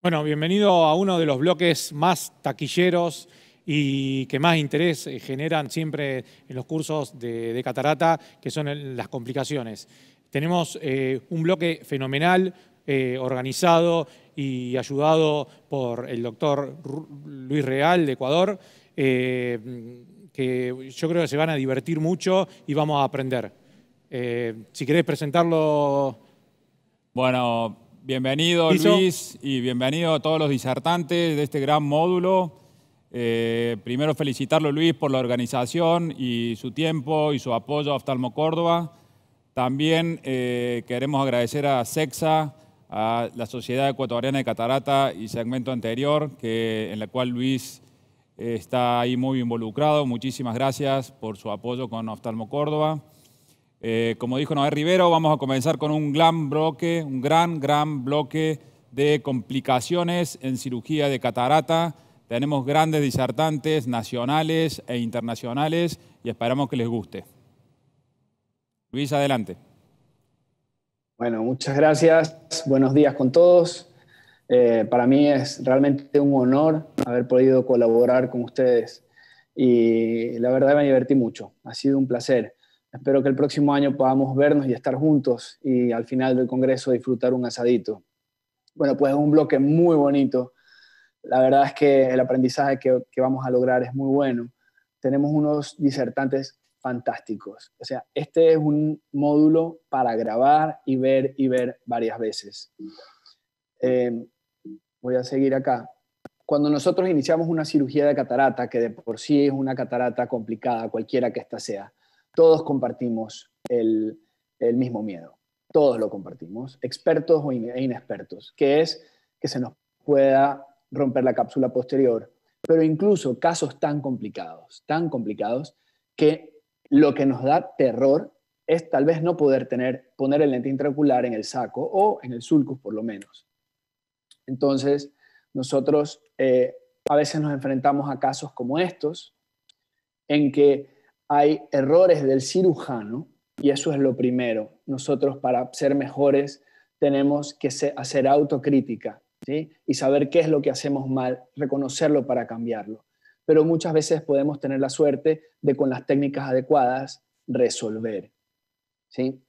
Bueno, bienvenido a uno de los bloques más taquilleros y que más interés generan siempre en los cursos de catarata, que son las complicaciones. Tenemos un bloque fenomenal, organizado y ayudado por el doctor Luis Real de Ecuador, que yo creo que se van a divertir mucho y vamos a aprender. Si querés presentarlo. Bueno, bienvenido ¿Listo? Luis y bienvenido a todos los disertantes de este gran módulo. Primero felicitarlo Luis por la organización y su tiempo y su apoyo a Oftalmo Córdoba. También queremos agradecer a SECSA, a la Sociedad Ecuatoriana de Catarata y segmento anterior, en la cual Luis está ahí muy involucrado. Muchísimas gracias por su apoyo con Oftalmo Córdoba. Como dijo Noé Rivero, vamos a comenzar con un gran bloque de complicaciones en cirugía de catarata. Tenemos grandes disertantes nacionales e internacionales y esperamos que les guste. Luis, adelante. Bueno, muchas gracias. Buenos días con todos. Para mí es realmente un honor haber podido colaborar con ustedes y la verdad me divertí mucho. Ha sido un placer. Espero que el próximo año podamos vernos y estar juntos y al final del congreso disfrutar un asadito. Bueno, pues es un bloque muy bonito. La verdad es que el aprendizaje que vamos a lograr es muy bueno. Tenemos unos disertantes fantásticos. O sea, este es un módulo para grabar y ver varias veces. Voy a seguir acá. Cuando nosotros iniciamos una cirugía de catarata, que de por sí es una catarata complicada, cualquiera que ésta sea, todos compartimos el mismo miedo. Todos lo compartimos, expertos e inexpertos, que es que se nos pueda romper la cápsula posterior. Pero incluso casos tan complicados, que lo que nos da terror es tal vez no poder poner el lente intraocular en el saco o en el sulcus por lo menos. Entonces, nosotros a veces nos enfrentamos a casos como estos, en que hay errores del cirujano, y eso es lo primero. Nosotros, para ser mejores, tenemos que hacer autocrítica, ¿sí? Y saber qué es lo que hacemos mal, reconocerlo para cambiarlo. Pero muchas veces podemos tener la suerte de, con las técnicas adecuadas, resolver, ¿sí?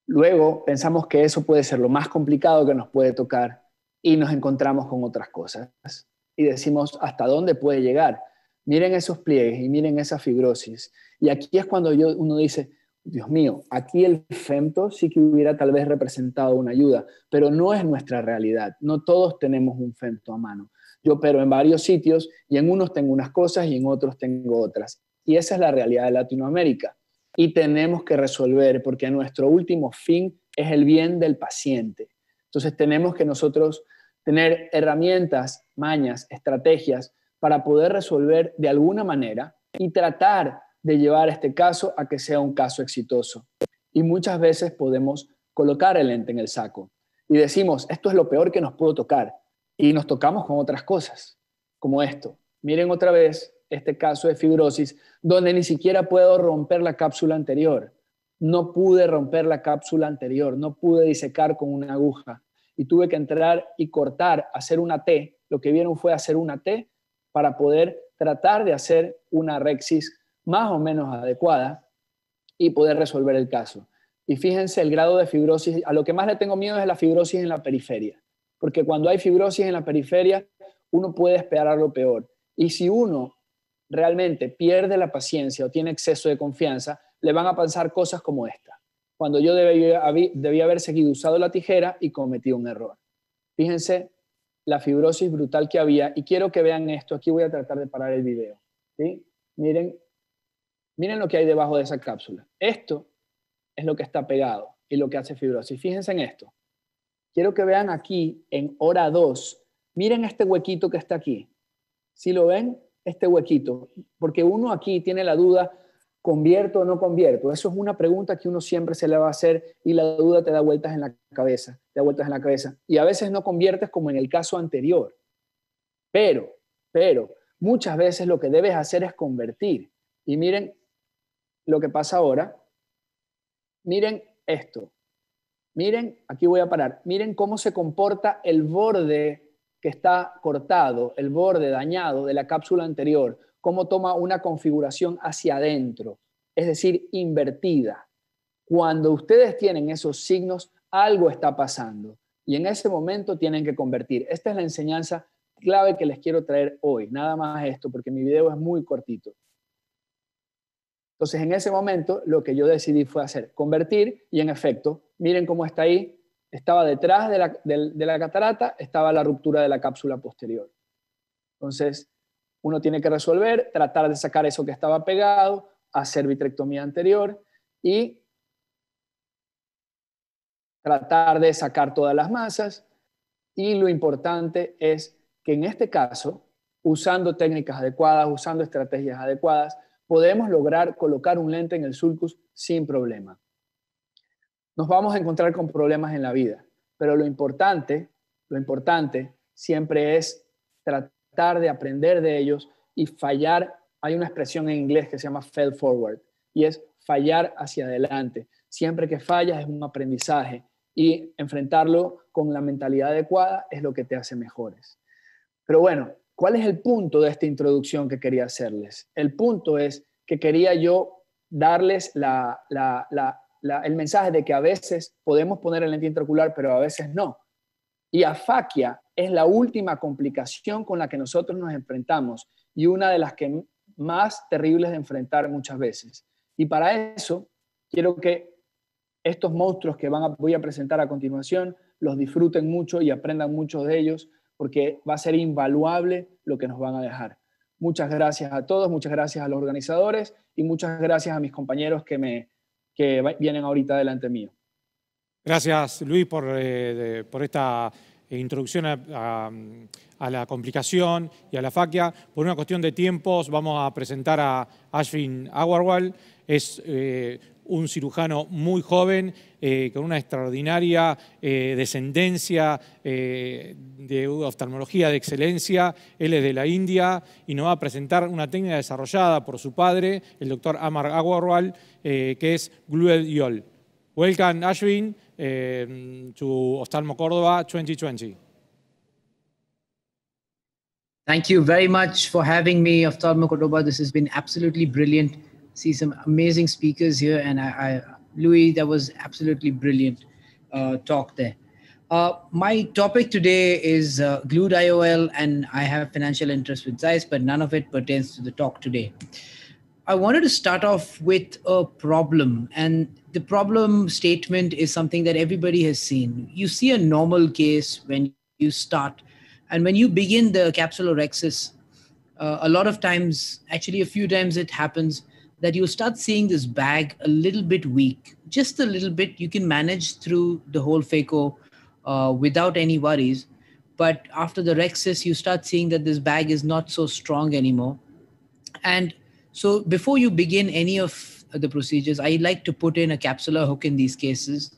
Luego pensamos que eso puede ser lo más complicado que nos puede tocar y nos encontramos con otras cosas y decimos hasta dónde puede llegar. Miren esos pliegues y miren esa fibrosis. Y aquí es cuando uno dice, Dios mío, aquí el femto sí que hubiera tal vez representado una ayuda, pero no es nuestra realidad. No todos tenemos un femto a mano. Yo opero en varios sitios y en unos tengo unas cosas y en otros tengo otras. Y esa es la realidad de Latinoamérica. Y tenemos que resolver porque nuestro último fin es el bien del paciente. Entonces tenemos que nosotros tener herramientas, mañas, estrategias para poder resolver de alguna manera y tratar de llevar este caso a que sea un caso exitoso. Y muchas veces podemos colocar el lente en el saco y decimos, esto es lo peor que nos pudo tocar. Y nos tocamos con otras cosas, como esto. Miren otra vez este caso de fibrosis, donde ni siquiera puedo romper la cápsula anterior. No pude romper la cápsula anterior, no pude disecar con una aguja. Y tuve que entrar y cortar, hacer una T. Lo que vieron fue hacer una T para poder tratar de hacer una rexis más o menos adecuada y poder resolver el caso. Y fíjense el grado de fibrosis. A lo que más le tengo miedo es la fibrosis en la periferia. Porque cuando hay fibrosis en la periferia, uno puede esperar lo peor. Y si uno realmente pierde la paciencia o tiene exceso de confianza, le van a pasar cosas como esta. Cuando yo debía haber seguido usando la tijera y cometí un error. Fíjense la fibrosis brutal que había y quiero que vean esto. Aquí voy a tratar de parar el video. ¿Sí? Miren lo que hay debajo de esa cápsula. Esto es lo que está pegado y lo que hace fibrosis. Fíjense en esto. Quiero que vean aquí en hora 2. Miren este huequito que está aquí. ¿Sí lo ven? Este huequito. Porque uno aquí tiene la duda, ¿convierto o no convierto? Eso es una pregunta que uno siempre se le va a hacer y la duda te da vueltas en la cabeza. Te da vueltas en la cabeza. Y a veces no conviertes como en el caso anterior. Pero, muchas veces lo que debes hacer es convertir. Y miren lo que pasa ahora. Miren esto. Miren, aquí voy a parar. Miren cómo se comporta el borde que está cortado, el borde dañado de la cápsula anterior, cómo toma una configuración hacia adentro, es decir, invertida. Cuando ustedes tienen esos signos, algo está pasando y en ese momento tienen que convertir. Esta es la enseñanza clave que les quiero traer hoy. Nada más esto, porque mi video es muy cortito. Entonces, en ese momento, lo que yo decidí fue hacer, convertir, y en efecto, miren cómo está ahí, estaba detrás de la catarata, estaba la ruptura de la cápsula posterior. Entonces, uno tiene que resolver, tratar de sacar eso que estaba pegado, hacer vitrectomía anterior y tratar de sacar todas las masas. Y lo importante es que en este caso, usando técnicas adecuadas, usando estrategias adecuadas, podemos lograr colocar un lente en el sulcus sin problema. Nos vamos a encontrar con problemas en la vida, pero lo importante siempre es tratar de aprender de ellos y fallar. Hay una expresión en inglés que se llama fail forward y es fallar hacia adelante. Siempre que fallas es un aprendizaje y enfrentarlo con la mentalidad adecuada es lo que te hace mejores. Pero bueno, ¿cuál es el punto de esta introducción que quería hacerles? El punto es que quería yo darles el mensaje de que a veces podemos poner el lente intraocular, pero a veces no. Y afaquia es la última complicación con la que nosotros nos enfrentamos y una de las que más terribles de enfrentar muchas veces. Y para eso quiero que estos monstruos que voy a presentar a continuación los disfruten mucho y aprendan mucho de ellos, porque va a ser invaluable lo que nos van a dejar. Muchas gracias a todos, muchas gracias a los organizadores y muchas gracias a mis compañeros que vienen ahorita delante mío. Gracias, Luis, por esta introducción a la complicación y a la afaquia. Por una cuestión de tiempos, vamos a presentar a Ashwin Agarwal. Es un cirujano muy joven, con una extraordinaria descendencia de oftalmología de excelencia. Él es de la India y nos va a presentar una técnica desarrollada por su padre, el doctor Amar Agarwal, que es Glued-Yol. Welcome, Ashwin, to Oftalmo Córdoba 2020. Thank you very much for having me, Oftalmo Córdoba. This has been absolutely brilliant. See some amazing speakers here, and Louis, that was absolutely brilliant talk there. My topic today is Glued IOL, and I have financial interest with Zeiss, but none of it pertains to the talk today. I wanted to start off with a problem, and the problem statement is something that everybody has seen. You see a normal case when you start, and when you begin the capsulorhexis, a lot of times, actually a few times it happens that you'll start seeing this bag a little bit weak, just a little bit. You can manage through the whole phaco without any worries. But after the rhexis, you start seeing that this bag is not so strong anymore. And so before you begin any of the procedures, I like to put in a capsular hook in these cases,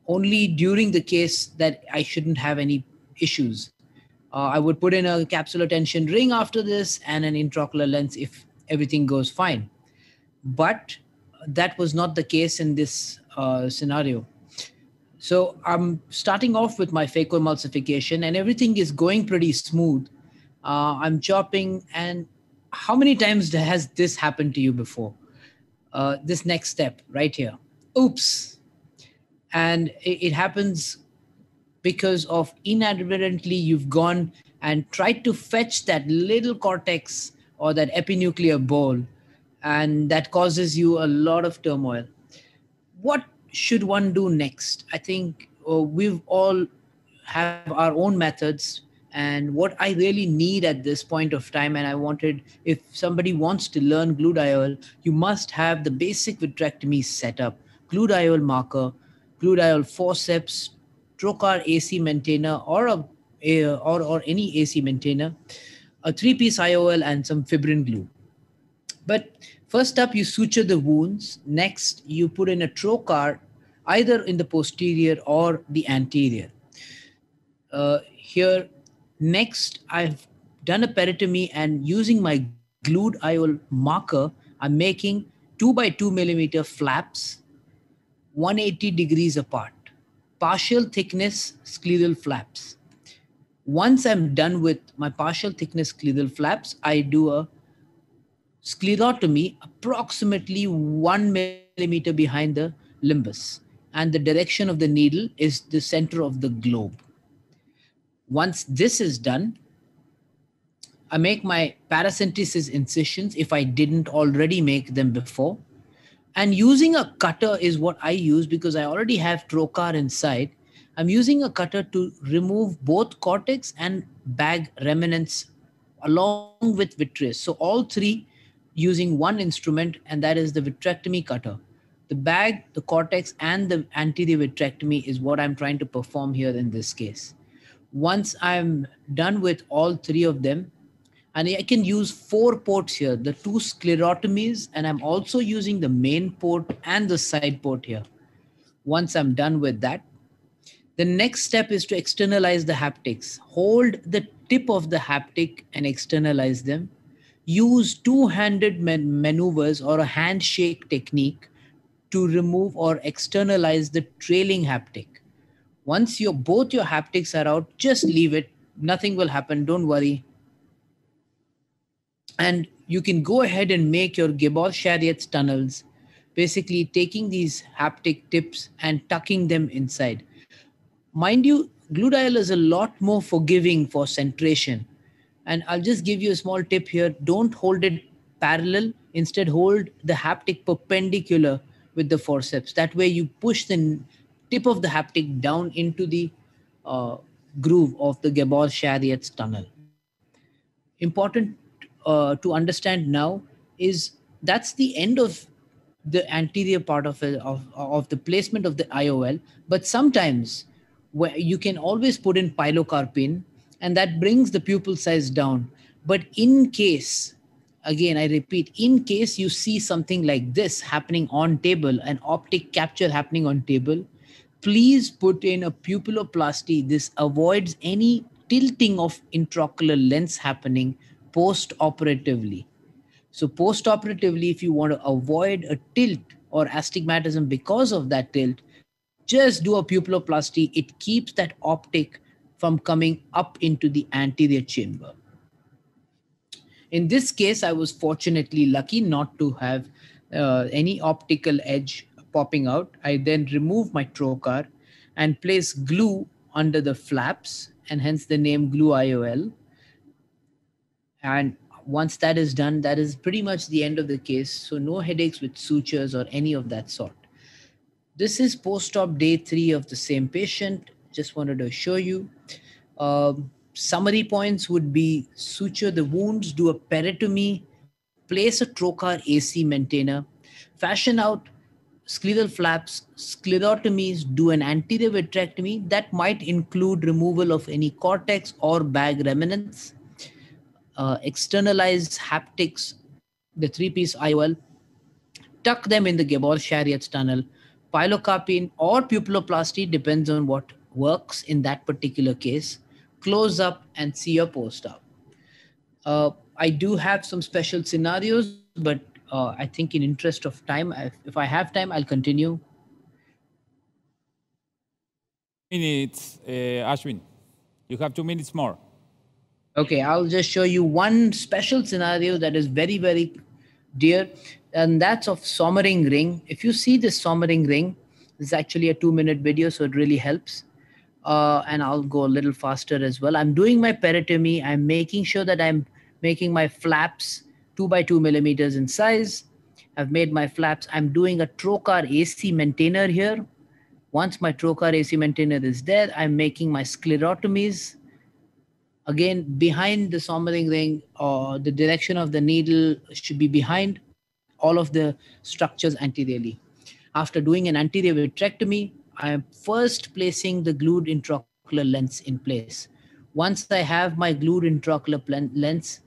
only during the case that I shouldn't have any issues. I would put in a capsular tension ring after this and an intraocular lens if everything goes fine. But that was not the case in this scenario. So I'm starting off with my phacoemulsification and everything is going pretty smooth. I'm chopping, and how many times has this happened to you before? This next step right here. Oops. And it happens because of inadvertently you've gone and tried to fetch that little cortex or that epinuclear ball, and that causes you a lot of turmoil. What should one do next? I think we've all have our own methods, and what I really need at this point of time, and I wanted, if somebody wants to learn Glued IOL, you must have the basic vitrectomy setup, Glued IOL marker, Glued IOL forceps, trocar AC maintainer, or any AC maintainer, a 3-piece IOL, and some fibrin glue. But first up, you suture the wounds. Next, you put in a trocar, either in the posterior or the anterior. Here, next, I've done a peritomy, and using my Glued IOL marker, I'm making 2 by 2 millimeter flaps, 180 degrees apart, partial thickness scleral flaps. Once I'm done with my partial thickness scleral flaps, I do a sclerotomy approximately 1 millimeter behind the limbus. And the direction of the needle is the center of the globe. Once this is done, I make my paracentesis incisions if I didn't already make them before. And using a cutter is what I use because I already have trocar inside. I'm using a cutter to remove both cortex and bag remnants along with vitreous. So all three using one instrument, and that is the vitrectomy cutter. The bag, the cortex, and the anterior vitrectomy is what I'm trying to perform here in this case. Once I'm done with all three of them, and I can use 4 ports here, the 2 sclerotomies, and I'm also using the main port and the side port here. Once I'm done with that, the next step is to externalize the haptics. Hold the tip of the haptic and externalize them. Use two-handed maneuvers or a handshake technique to remove or externalize the trailing haptic. Once both your haptics are out, just leave it. Nothing will happen. Don't worry. And you can go ahead and make your Gebauer-Charriot's tunnels, basically taking these haptic tips and tucking them inside. Mind you, Gluedial is a lot more forgiving for centration. And I'll just give you a small tip here. Don't hold it parallel. Instead, hold the haptic perpendicular with the forceps. That way you push the tip of the haptic down into the groove of the Gebauer-Charriot's tunnel. Important to understand now is that's the end of the anterior part of the placement of the IOL. But sometimes where you can always put in pilocarpine, and that brings the pupil size down. But in case, again, I repeat, in case you see something like this happening on table, an optic capture happening on table, please put in a pupilloplasty. This avoids any tilting of intraocular lens happening post-operatively. So post-operatively, if you want to avoid a tilt or astigmatism because of that tilt, just do a pupilloplasty. It keeps that optic from coming up into the anterior chamber. In this case, I was fortunately lucky not to have any optical edge popping out. I then remove my trocar and place glue under the flaps, and hence the name Glue IOL. And once that is done, that is pretty much the end of the case. So no headaches with sutures or any of that sort. This is post-op day 3 of the same patient. Just wanted to show you. Summary points would be suture the wounds, do a peritomy, place a trocar AC maintainer, fashion out scleral flaps, sclerotomies, do an anterior vitrectomy. That might include removal of any cortex or bag remnants, externalize haptics, the 3-piece IOL, tuck them in the Gebauer-Charriot's tunnel, pilocarpine or pupilloplasty, depends on what works in that particular case, close up and see your post-op. I do have some special scenarios, but I think in interest of time, if I have time, I'll continue. Minutes, Ashwin. You have 2 minutes more. Okay, I'll just show you one special scenario that is very, very dear, and that's of Sommering ring. If you see this Sommering ring, this is actually a 2-minute video, so it really helps. And I'll go a little faster as well. I'm doing my peritomy. I'm making sure that I'm making my flaps 2 by 2 millimeters in size. I've made my flaps. I'm doing a trocar AC maintainer here. Once my trocar AC maintainer is there, I'm making my sclerotomies. Again, behind the Sommering ring, the direction of the needle should be behind all of the structures anteriorly. After doing an anterior vitrectomy, I am first placing the glued intraocular lens in place. Once I have my glued intraocular lens,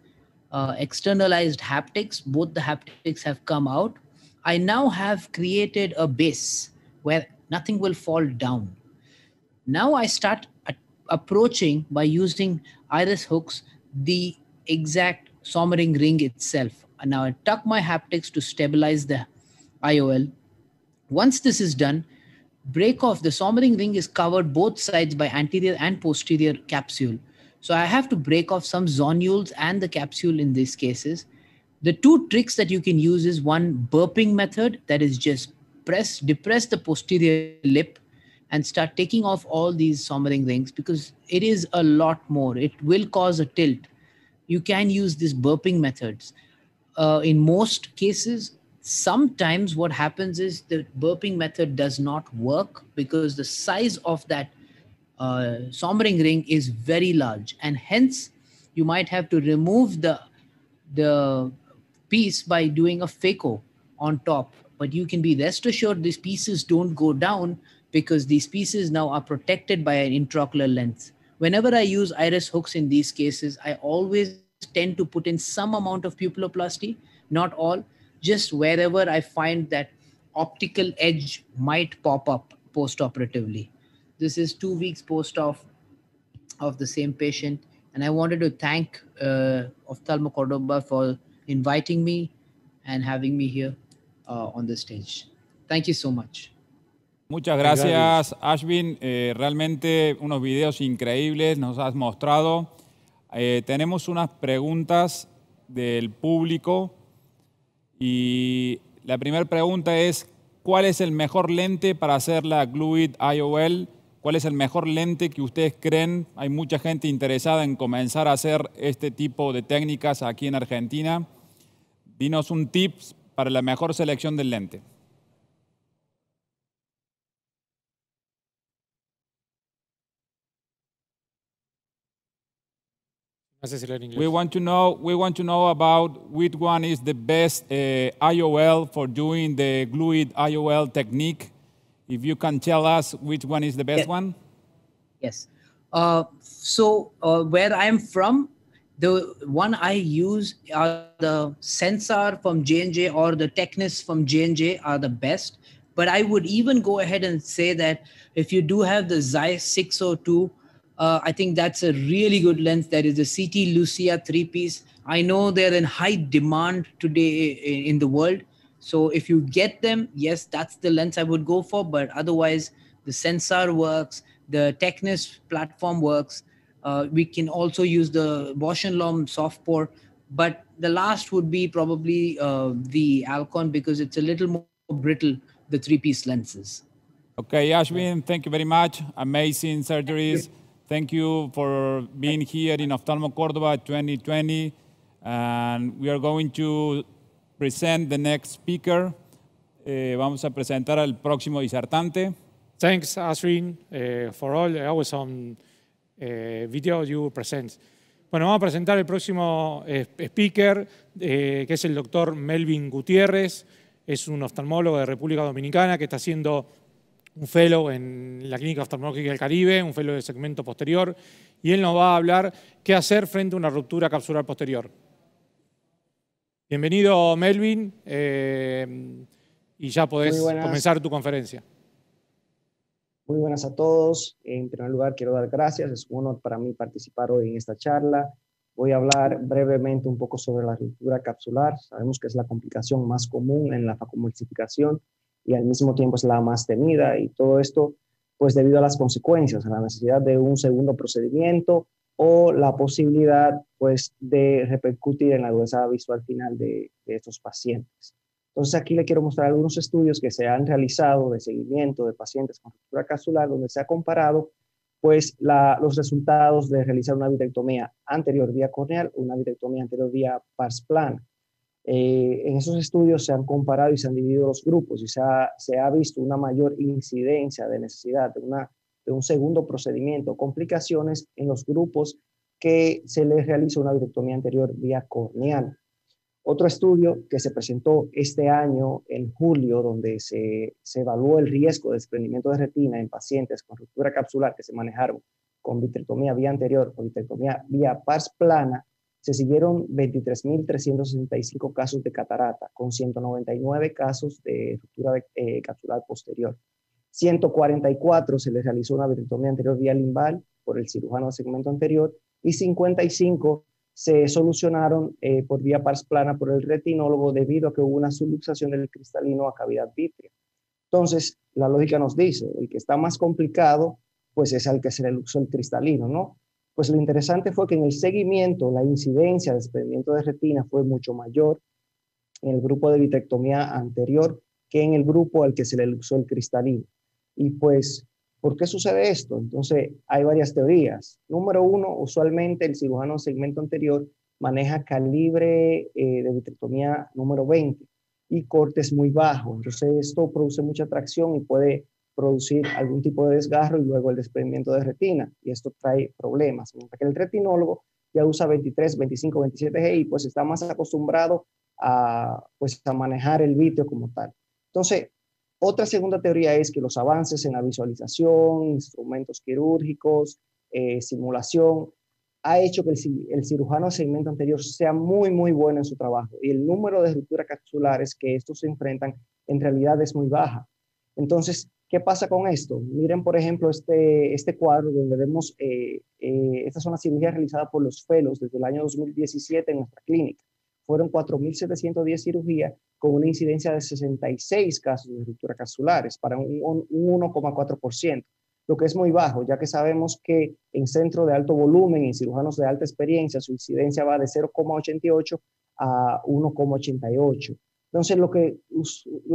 externalized haptics, both the haptics have come out. I now have created a base where nothing will fall down. Now I start approaching by using iris hooks the exact Sommering ring itself. And now I tuck my haptics to stabilize the IOL. Once this is done, break off. The Sommering ring is covered both sides by anterior and posterior capsule. So I have to break off some zonules and the capsule in these cases. The two tricks that you can use is one, burping method, that is just depress the posterior lip and start taking off all these Sommering rings, because it is a lot more. It will cause a tilt. You can use these burping methods. In most cases, sometimes what happens is the burping method does not work because the size of that Sommering ring is very large, and hence you might have to remove the piece by doing a phaco on top. But you can be rest assured these pieces don't go down because these pieces now are protected by an intraocular lens. Whenever I use iris hooks in these cases, I always tend to put in some amount of pupilloplasty, not all, just wherever I find that optical edge might pop up post-operatively. This is 2 weeks post-op of the same patient. And I wanted to thank Ophthalmo Cordoba for inviting me and having me here on the stage. Thank you so much. Muchas gracias, Ashwin. Realmente unos videos increíbles nos has mostrado. Tenemos unas preguntas del público y la primera pregunta es: ¿cuál es el mejor lente para hacer la GLUID IOL? ¿Cuál es el mejor lente que ustedes creen? Hay mucha gente interesada en comenzar a hacer este tipo de técnicas aquí en Argentina. Dinos un tips para la mejor selección del lente. We want to know about which one is the best IOL for doing the GLUID IOL technique. If you can tell us which one is the best one. Yes. So where I'm from, the one I use are the Sensar from J&J or the Technis from J&J are the best. But I would even go ahead and say that if you do have the Zeiss 602, I think that's a really good lens. That is the CT Lucia 3-piece. I know they're in high demand today in the world. So if you get them, yes, that's the lens I would go for. But otherwise, the Sensar works, the Technis platform works. We can also use the Bausch & Lomb soft pore. But the last would be probably the Alcon, because it's a little more brittle, the 3-piece lenses. Okay, Ashwin, thank you very much. Amazing surgeries. Thank you for being here in Ophthalmo Cordoba 2020. And we are going to present the next speaker. Vamos a presentar al próximo disertante. Thanks, Ashwin, for all the awesome video you present. Bueno, vamos a presentar el próximo speaker, que es el doctor Melvin Gutiérrez. Es un oftalmólogo de República Dominicana que está haciendo un fellow en la Clínica Oftalmológica del Caribe, un fellow de segmento posterior, y él nos va a hablar qué hacer frente a una ruptura capsular posterior. Bienvenido, Melvin, y ya podés comenzar tu conferencia. Muy buenas a todos. En primer lugar, quiero dar gracias. Es un honor para mí participar hoy en esta charla. Voy a hablar brevemente un poco sobre la ruptura capsular. Sabemos que es la complicación más común en la facomultiplicación y al mismo tiempo es la más temida, y todo esto pues debido a las consecuencias, a la necesidad de un segundo procedimiento o la posibilidad pues de repercutir en la agudeza visual final de estos pacientes. Entonces aquí le quiero mostrar algunos estudios que se han realizado de seguimiento de pacientes con ruptura capsular, donde se ha comparado pues los resultados de realizar una vitrectomía anterior vía corneal o una vitrectomía anterior vía pars plana. En esos estudios se han comparado y se han dividido los grupos y se ha visto una mayor incidencia de necesidad de un segundo procedimiento o complicaciones en los grupos que se les realiza una vitrectomía anterior vía corneal. Otro estudio que se presentó este año en julio, donde se evaluó el riesgo de desprendimiento de retina en pacientes con ruptura capsular que se manejaron con vitrectomía vía anterior o vitrectomía vía pars plana, se siguieron 23.365 casos de catarata, con 199 casos de ruptura capsular posterior. 144 se les realizó una vitrectomía anterior vía limbal por el cirujano de segmento anterior, y 55 se solucionaron por vía pars plana por el retinólogo debido a que hubo una subluxación del cristalino a cavidad vítrea. Entonces, la lógica nos dice, el que está más complicado, pues es al que se le luxó el cristalino, ¿no? Pues lo interesante fue que en el seguimiento, la incidencia de desprendimiento de retina fue mucho mayor en el grupo de vitrectomía anterior que en el grupo al que se le usó el cristalino. Y pues, ¿por qué sucede esto? Entonces, hay varias teorías. Número uno, usualmente el cirujano de segmento anterior maneja calibre de vitrectomía número 20 y cortes muy bajos. Entonces, esto produce mucha tracción y puede producir algún tipo de desgarro y luego el desprendimiento de retina. Y esto trae problemas. Mientras que el retinólogo ya usa 23, 25, 27G y pues está más acostumbrado pues, a manejar el vítreo como tal. Entonces, otra segunda teoría es que los avances en la visualización, instrumentos quirúrgicos, simulación, ha hecho que el cirujano de segmento anterior sea muy, muy bueno en su trabajo y el número de rupturas capsulares que estos se enfrentan en realidad es muy baja. Entonces, ¿qué pasa con esto? Miren, por ejemplo, este cuadro donde vemos, estas son las cirugías realizadas por los fellows desde el año 2017 en nuestra clínica. Fueron 4.710 cirugías con una incidencia de 66 casos de rupturas capsulares para un 1,4%, lo que es muy bajo, ya que sabemos que en centros de alto volumen y cirujanos de alta experiencia su incidencia va de 0,88 a 1,88. Entonces, lo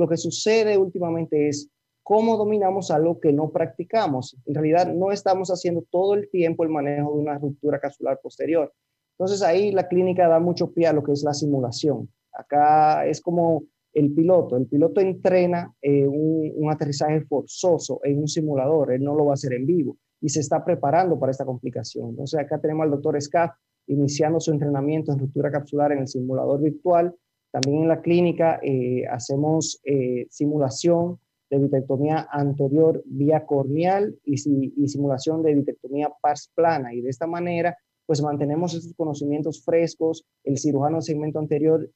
que sucede últimamente es cómo dominamos algo que no practicamos. En realidad, no estamos haciendo todo el tiempo el manejo de una ruptura capsular posterior. Entonces, ahí la clínica da mucho pie a lo que es la simulación. Acá es como el piloto entrena un aterrizaje forzoso en un simulador, él no lo va a hacer en vivo y se está preparando para esta complicación. Entonces acá tenemos al doctor Scaff iniciando su entrenamiento en ruptura capsular en el simulador virtual. También en la clínica hacemos simulación de vitrectomía anterior vía corneal y simulación de vitrectomía pars plana, y de esta manera pues mantenemos estos conocimientos frescos. El cirujano de segmento anterior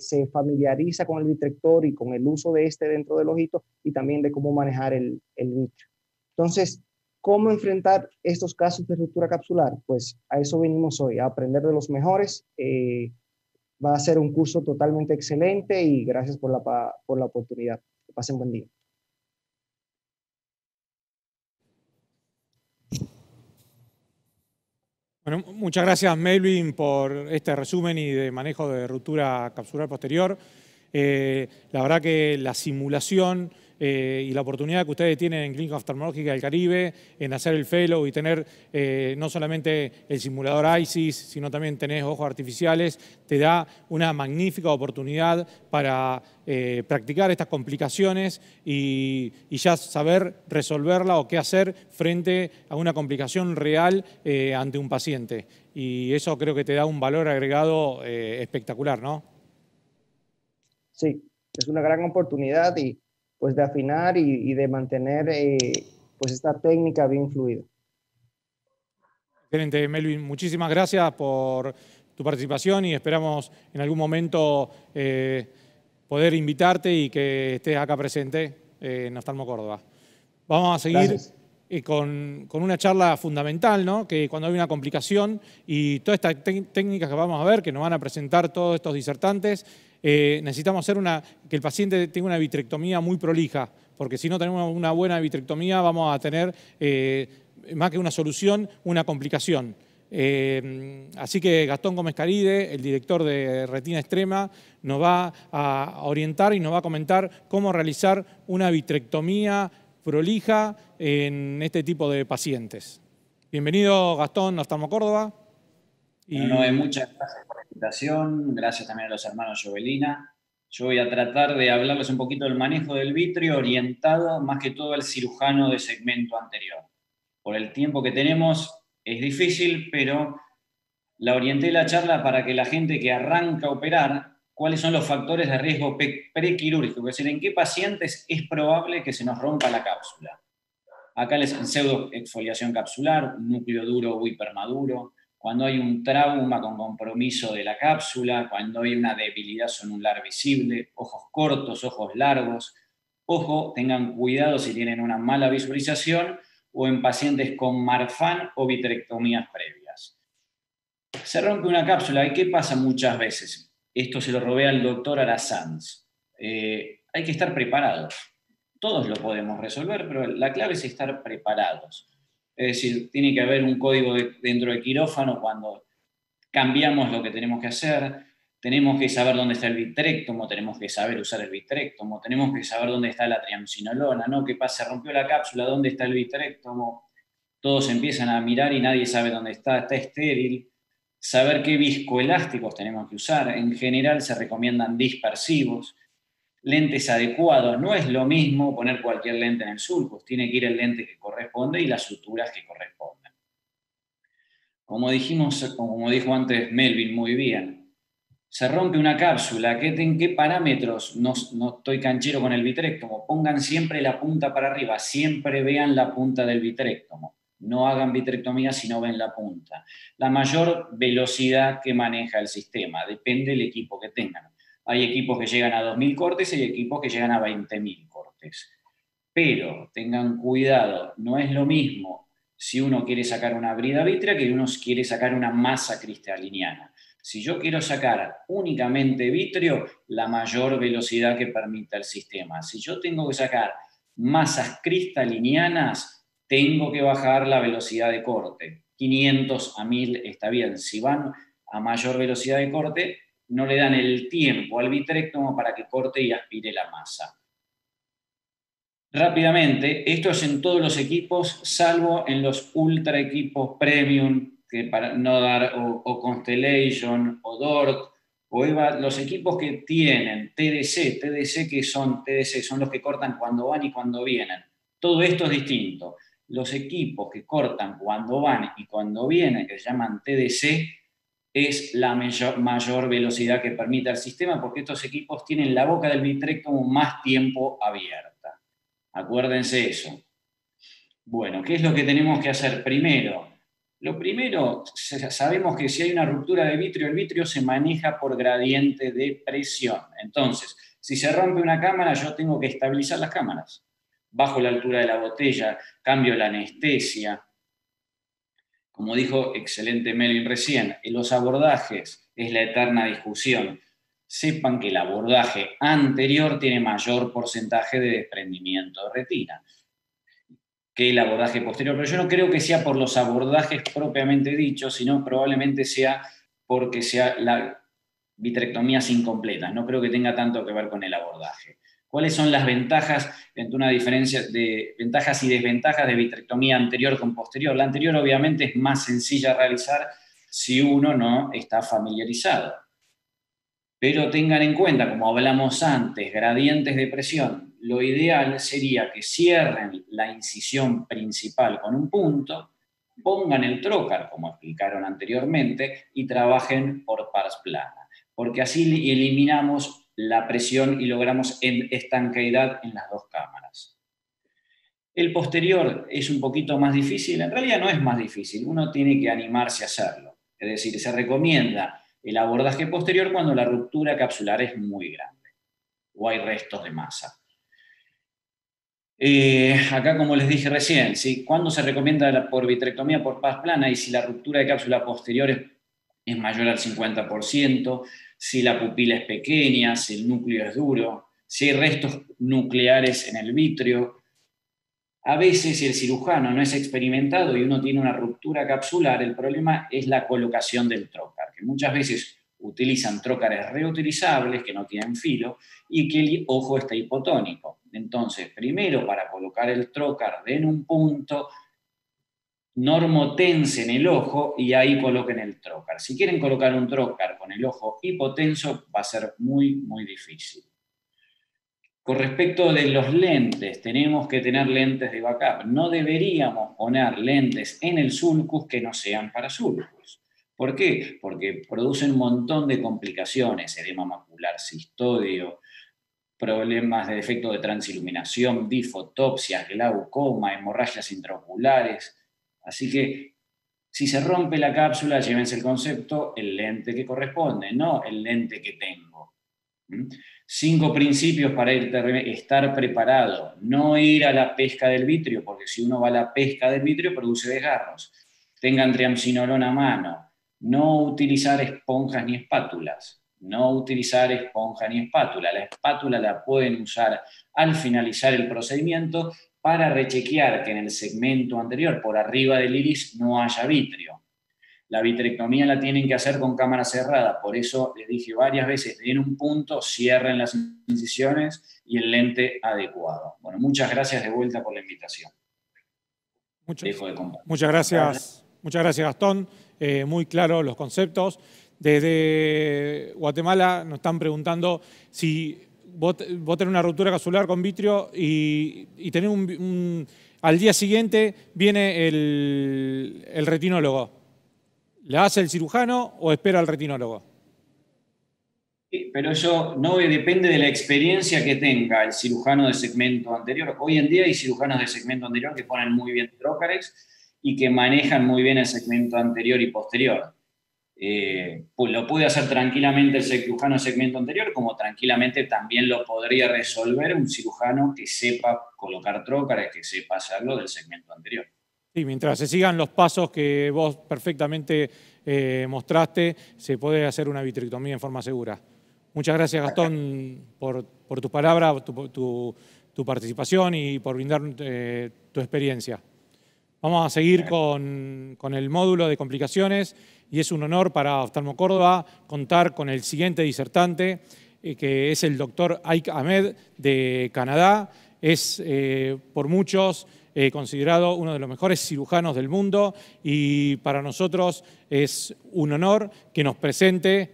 se familiariza con el vitrector y con el uso de este dentro del ojito y también de cómo manejar el vitrio. Entonces, ¿cómo enfrentar estos casos de ruptura capsular? Pues a eso venimos hoy, a aprender de los mejores. Va a ser un curso totalmente excelente y gracias por la oportunidad. Que pasen buen día. Bueno, muchas gracias, Melvin, por este resumen y de manejo de ruptura capsular posterior. La verdad que la simulación y la oportunidad que ustedes tienen en Clínica Oftalmológica del Caribe en hacer el fellow y tener no solamente el simulador ISIS, sino también tenés ojos artificiales, te da una magnífica oportunidad para practicar estas complicaciones y ya saber resolverla o qué hacer frente a una complicación real ante un paciente. Y eso creo que te da un valor agregado espectacular, ¿no? Sí, es una gran oportunidad y pues de afinar y de mantener pues esta técnica bien fluida. Excelente, Melvin. Muchísimas gracias por tu participación y esperamos en algún momento poder invitarte y que estés acá presente en Oftalmo Córdoba. Vamos a seguir con una charla fundamental, ¿no? Que cuando hay una complicación y todas estas técnicas que vamos a ver, que nos van a presentar todos estos disertantes, necesitamos hacer que el paciente tenga una vitrectomía muy prolija, porque si no tenemos una buena vitrectomía vamos a tener, más que una solución, una complicación. Así que Gastón Gómez Caride, el director de Retina Extrema, nos va a orientar y nos va a comentar cómo realizar una vitrectomía prolija en este tipo de pacientes. Bienvenido, Gastón, a Oftalmo Córdoba. Muchas gracias por la invitación, gracias también a los hermanos Jovelina. Yo voy a tratar de hablarles un poquito del manejo del vitrio orientado más que todo al cirujano de segmento anterior. Por el tiempo que tenemos es difícil, pero la orienté la charla para que la gente que arranca a operar, cuáles son los factores de riesgo prequirúrgico, es decir, en qué pacientes es probable que se nos rompa la cápsula. Acá les pseudoexfoliación capsular, un núcleo duro o hipermaduro, cuando hay un trauma con compromiso de la cápsula, cuando hay una debilidad sonular visible, ojos cortos, ojos largos. Ojo, tengan cuidado si tienen una mala visualización o en pacientes con Marfan o vitrectomías previas. Se rompe una cápsula, ¿y qué pasa muchas veces? Esto se lo robé al doctor Arasanz. Hay que estar preparados. Todos lo podemos resolver, pero la clave es estar preparados. Es decir, tiene que haber un código dentro del quirófano cuando cambiamos lo que tenemos que hacer. Tenemos que saber dónde está el vitrectomo, tenemos que saber usar el vitrectomo, tenemos que saber dónde está la triamcinolona, ¿no? ¿Qué pasa? Se rompió la cápsula, ¿dónde está el vitrectomo? Todos empiezan a mirar y nadie sabe dónde está estéril. Saber qué viscoelásticos tenemos que usar. En general se recomiendan dispersivos. Lentes adecuados. No es lo mismo poner cualquier lente en el sulcus, tiene que ir el lente que corresponde y las suturas que corresponden. Como dijo antes Melvin muy bien, se rompe una cápsula, ¿en qué parámetros? No estoy canchero con el vitrectomo. Pongan siempre la punta para arriba, siempre vean la punta del vitrectomo. No hagan vitrectomía si no ven la punta. La mayor velocidad que maneja el sistema, depende del equipo que tengan. Hay equipos que llegan a 2.000 cortes y hay equipos que llegan a 20.000 cortes. Pero tengan cuidado, no es lo mismo si uno quiere sacar una brida vítrea que uno quiere sacar una masa cristaliniana. Si yo quiero sacar únicamente vitrio, la mayor velocidad que permita el sistema. Si yo tengo que sacar masas cristalinianas, tengo que bajar la velocidad de corte. 500 a 1000 está bien. Si van a mayor velocidad de corte, no le dan el tiempo al vitrectomo para que corte y aspire la masa. Rápidamente, esto es en todos los equipos, salvo en los ultra equipos premium, que para no dar, o Constellation, o Dort, o EVA, los equipos que tienen TDC que son TDC, son los que cortan cuando van y cuando vienen. Todo esto es distinto. Los equipos que cortan cuando van y cuando vienen, que se llaman TDC, es la mayor velocidad que permite el sistema, porque estos equipos tienen la boca del vitrectomo más tiempo abierta. Acuérdense eso. Bueno, ¿qué es lo que tenemos que hacer primero? Lo primero, sabemos que si hay una ruptura de vitrio, el vitrio se maneja por gradiente de presión. Entonces, si se rompe una cámara, yo tengo que estabilizar las cámaras. Bajo la altura de la botella, cambio la anestesia. Como dijo excelente Melvin recién, en los abordajes es la eterna discusión. Sepan que el abordaje anterior tiene mayor porcentaje de desprendimiento de retina que el abordaje posterior, pero yo no creo que sea por los abordajes propiamente dichos, sino probablemente sea porque sea la vitrectomías incompletas. No creo que tenga tanto que ver con el abordaje. ¿Cuáles son las ventajas entre una diferencia de ventajas y desventajas de vitrectomía anterior con posterior? La anterior obviamente es más sencilla de realizar si uno no está familiarizado. Pero tengan en cuenta, como hablamos antes, gradientes de presión. Lo ideal sería que cierren la incisión principal con un punto, pongan el trocar, como explicaron anteriormente, y trabajen por pars plana, porque así eliminamos la presión y logramos estanqueidad en las dos cámaras. El posterior es un poquito más difícil, en realidad no es más difícil, uno tiene que animarse a hacerlo. Es decir, se recomienda el abordaje posterior cuando la ruptura capsular es muy grande o hay restos de masa. Acá, como les dije recién, ¿sí? ¿Cuándo se recomienda por vitrectomía por pars plana? Y si la ruptura de cápsula posterior es mayor al 50%, si la pupila es pequeña, si el núcleo es duro, si hay restos nucleares en el vitrio. A veces, si el cirujano no es experimentado y uno tiene una ruptura capsular, el problema es la colocación del trocar, que muchas veces utilizan trócares reutilizables que no tienen filo y que el ojo está hipotónico. Entonces, primero para colocar el trócar den un punto, normotensen el ojo y ahí coloquen el trócar. Si quieren colocar un trócar con el ojo hipotenso va a ser muy, muy difícil. Con respecto de los lentes, tenemos que tener lentes de backup. No deberíamos poner lentes en el sulcus que no sean para sulcus. ¿Por qué? Porque producen un montón de complicaciones, edema macular cistodio, problemas de defecto de transiluminación, difotopsia, glaucoma, hemorragias intraoculares. Así que, si se rompe la cápsula, llévense el concepto, el lente que corresponde, no el lente que tengo. 5 principios para estar preparado. No ir a la pesca del vitrio, porque si uno va a la pesca del vitrio produce desgarros. Tengan triamcinolona a mano. No utilizar esponjas ni espátulas. No utilizar esponja ni espátula. La espátula la pueden usar al finalizar el procedimiento para rechequear que en el segmento anterior, por arriba del iris, no haya vitrio. La vitrectomía la tienen que hacer con cámara cerrada, por eso les dije varias veces, en un punto cierren las incisiones y el lente adecuado. Bueno, muchas gracias de vuelta por la invitación. Muchas gracias Gastón, muy claro los conceptos. Desde Guatemala nos están preguntando si vos tenés una ruptura capsular con vitrio y tenés al día siguiente viene el retinólogo. ¿Le hace el cirujano o espera al retinólogo? Sí, pero eso no depende de la experiencia que tenga el cirujano de segmento anterior. Hoy en día hay cirujanos de segmento anterior que ponen muy bien Trocarex y que manejan muy bien el segmento anterior y posterior. Pues lo puede hacer tranquilamente el cirujano de segmento anterior, como tranquilamente también lo podría resolver un cirujano que sepa colocar Trocarex, que sepa hacerlo del segmento anterior. Sí, mientras se sigan los pasos que vos perfectamente mostraste, se puede hacer una vitrectomía en forma segura. Muchas gracias, Gastón, por tus palabras, tu participación y por brindar tu experiencia. Vamos a seguir con el módulo de complicaciones y es un honor para Oftalmo Córdoba contar con el siguiente disertante, que es el doctor Aik Ahmed de Canadá. Es por muchos considerado uno de los mejores cirujanos del mundo y para nosotros es un honor que nos presente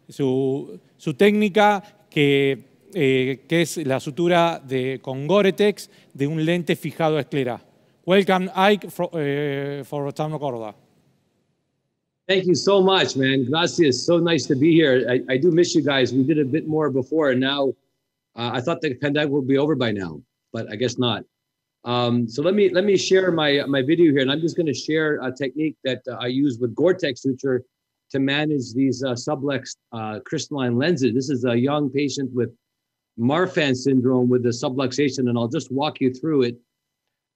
su técnica que es la sutura con Gore-Tex de un lente fijado a esclera. Welcome, Ike, for Oftalmo Córdoba. Thank you so much, man. Gracias. So nice to be here. I do miss you guys. We did a bit more before, and now I thought the pandemic would be over by now, but I guess not. So let me share my video here, and I'm just going to share a technique that I use with Gore-Tex suture to manage these sublux crystalline lenses. This is a young patient with Marfan syndrome with the subluxation, and I'll just walk you through it.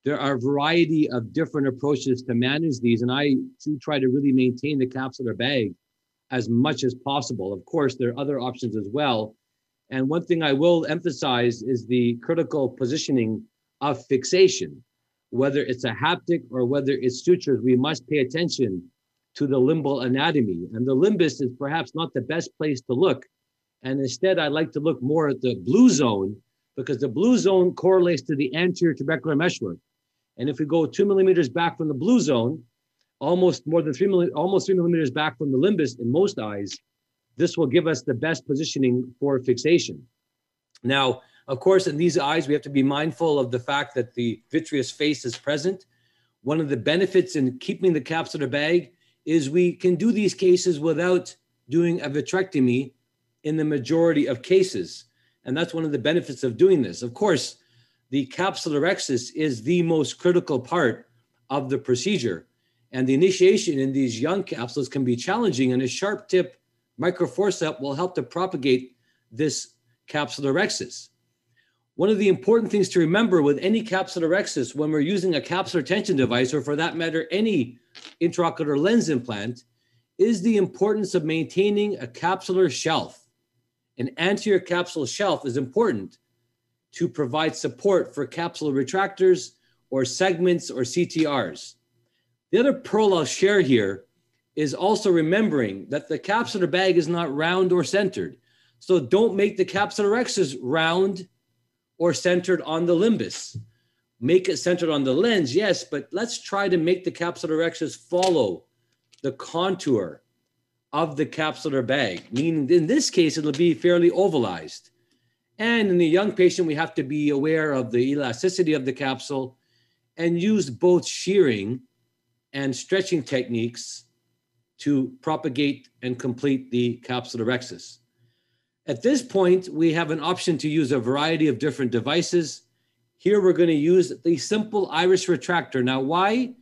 There are a variety of different approaches to manage these, and I do try to really maintain the capsular bag as much as possible. Of course, there are other options as well. And one thing I will emphasize is the critical positioning of fixation. Whether it's a haptic or whether it's sutures, we must pay attention to the limbal anatomy. And the limbus is perhaps not the best place to look. And instead, I like to look more at the blue zone because the blue zone correlates to the anterior trabecular meshwork. And if we go 2 millimeters back from the blue zone, almost 3 millimeters back from the limbus in most eyes, this will give us the best positioning for fixation. Now, of course, in these eyes, we have to be mindful of the fact that the vitreous face is present. One of the benefits in keeping the capsular bag is we can do these cases without doing a vitrectomy in the majority of cases. And that's one of the benefits of doing this. Of course, the capsulorhexis is the most critical part of the procedure. And the initiation in these young capsules can be challenging, and a sharp tip microforceps will help to propagate this capsulorhexis. One of the important things to remember with any capsulorhexis when we're using a capsular tension device, or for that matter, any intraocular lens implant, is the importance of maintaining a capsular shelf. An anterior capsule shelf is important to provide support for capsular retractors or segments or CTRs. The other pearl I'll share here is also remembering that the capsular bag is not round or centered. So don't make the capsulorhexis round or centered on the limbus. Make it centered on the lens, yes, but let's try to make the capsulorhexis follow the contour of the capsular bag, meaning in this case, it'll be fairly ovalized. And in the young patient, we have to be aware of the elasticity of the capsule and use both shearing and stretching techniques to propagate and complete the capsulorhexis. At this point, we have an option to use a variety of different devices. Here, we're going to use the simple iris retractor. Now, why?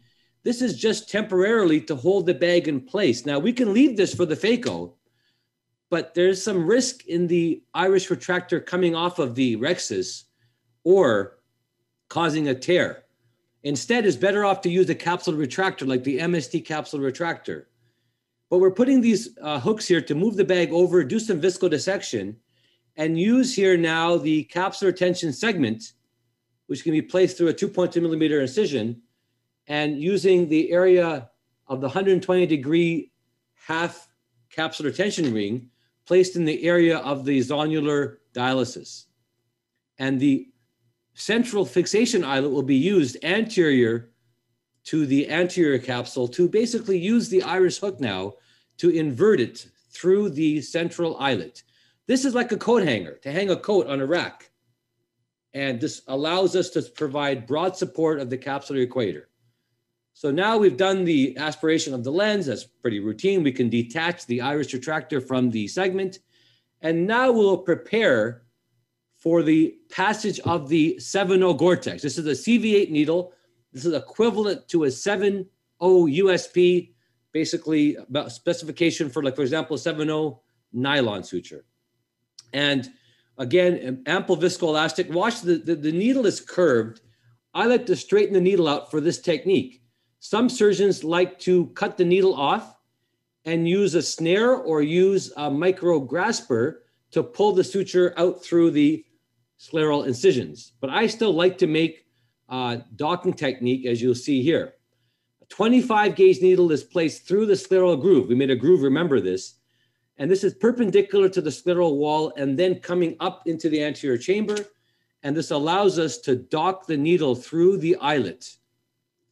This is just temporarily to hold the bag in place. Now, we can leave this for the phaco, but there's some risk in the iris retractor coming off of the rhexis or causing a tear. Instead, it's better off to use a capsular retractor like the MST capsular retractor. But we're putting these hooks here to move the bag over, do some viscodissection, and use here now the capsular tension segment which can be placed through a 2.2 millimeter incision, and using the area of the 120-degree half capsular tension ring placed in the area of the zonular dialysis. And the central fixation eyelet will be used anterior to the anterior capsule to basically use the iris hook now to invert it through the central eyelet. This is like a coat hanger, to hang a coat on a rack. And this allows us to provide broad support of the capsular equator. So now we've done the aspiration of the lens. That's pretty routine. We can detach the iris retractor from the segment. And now we'll prepare for the passage of the 7.0 Gore-Tex. This is a CV8 needle. This is equivalent to a 7.0 USP, basically about specification for, like, for example, 7.0 nylon suture. And again, ample viscoelastic. Watch, the needle is curved. I like to straighten the needle out for this technique. Some surgeons like to cut the needle off and use a snare or use a micro grasper to pull the suture out through the scleral incisions. But I still like to make docking technique, as you'll see here. A 25 gauge needle is placed through the scleral groove. We made a groove, remember this. And this is perpendicular to the scleral wall and then coming up into the anterior chamber. And this allows us to dock the needle through the eyelet.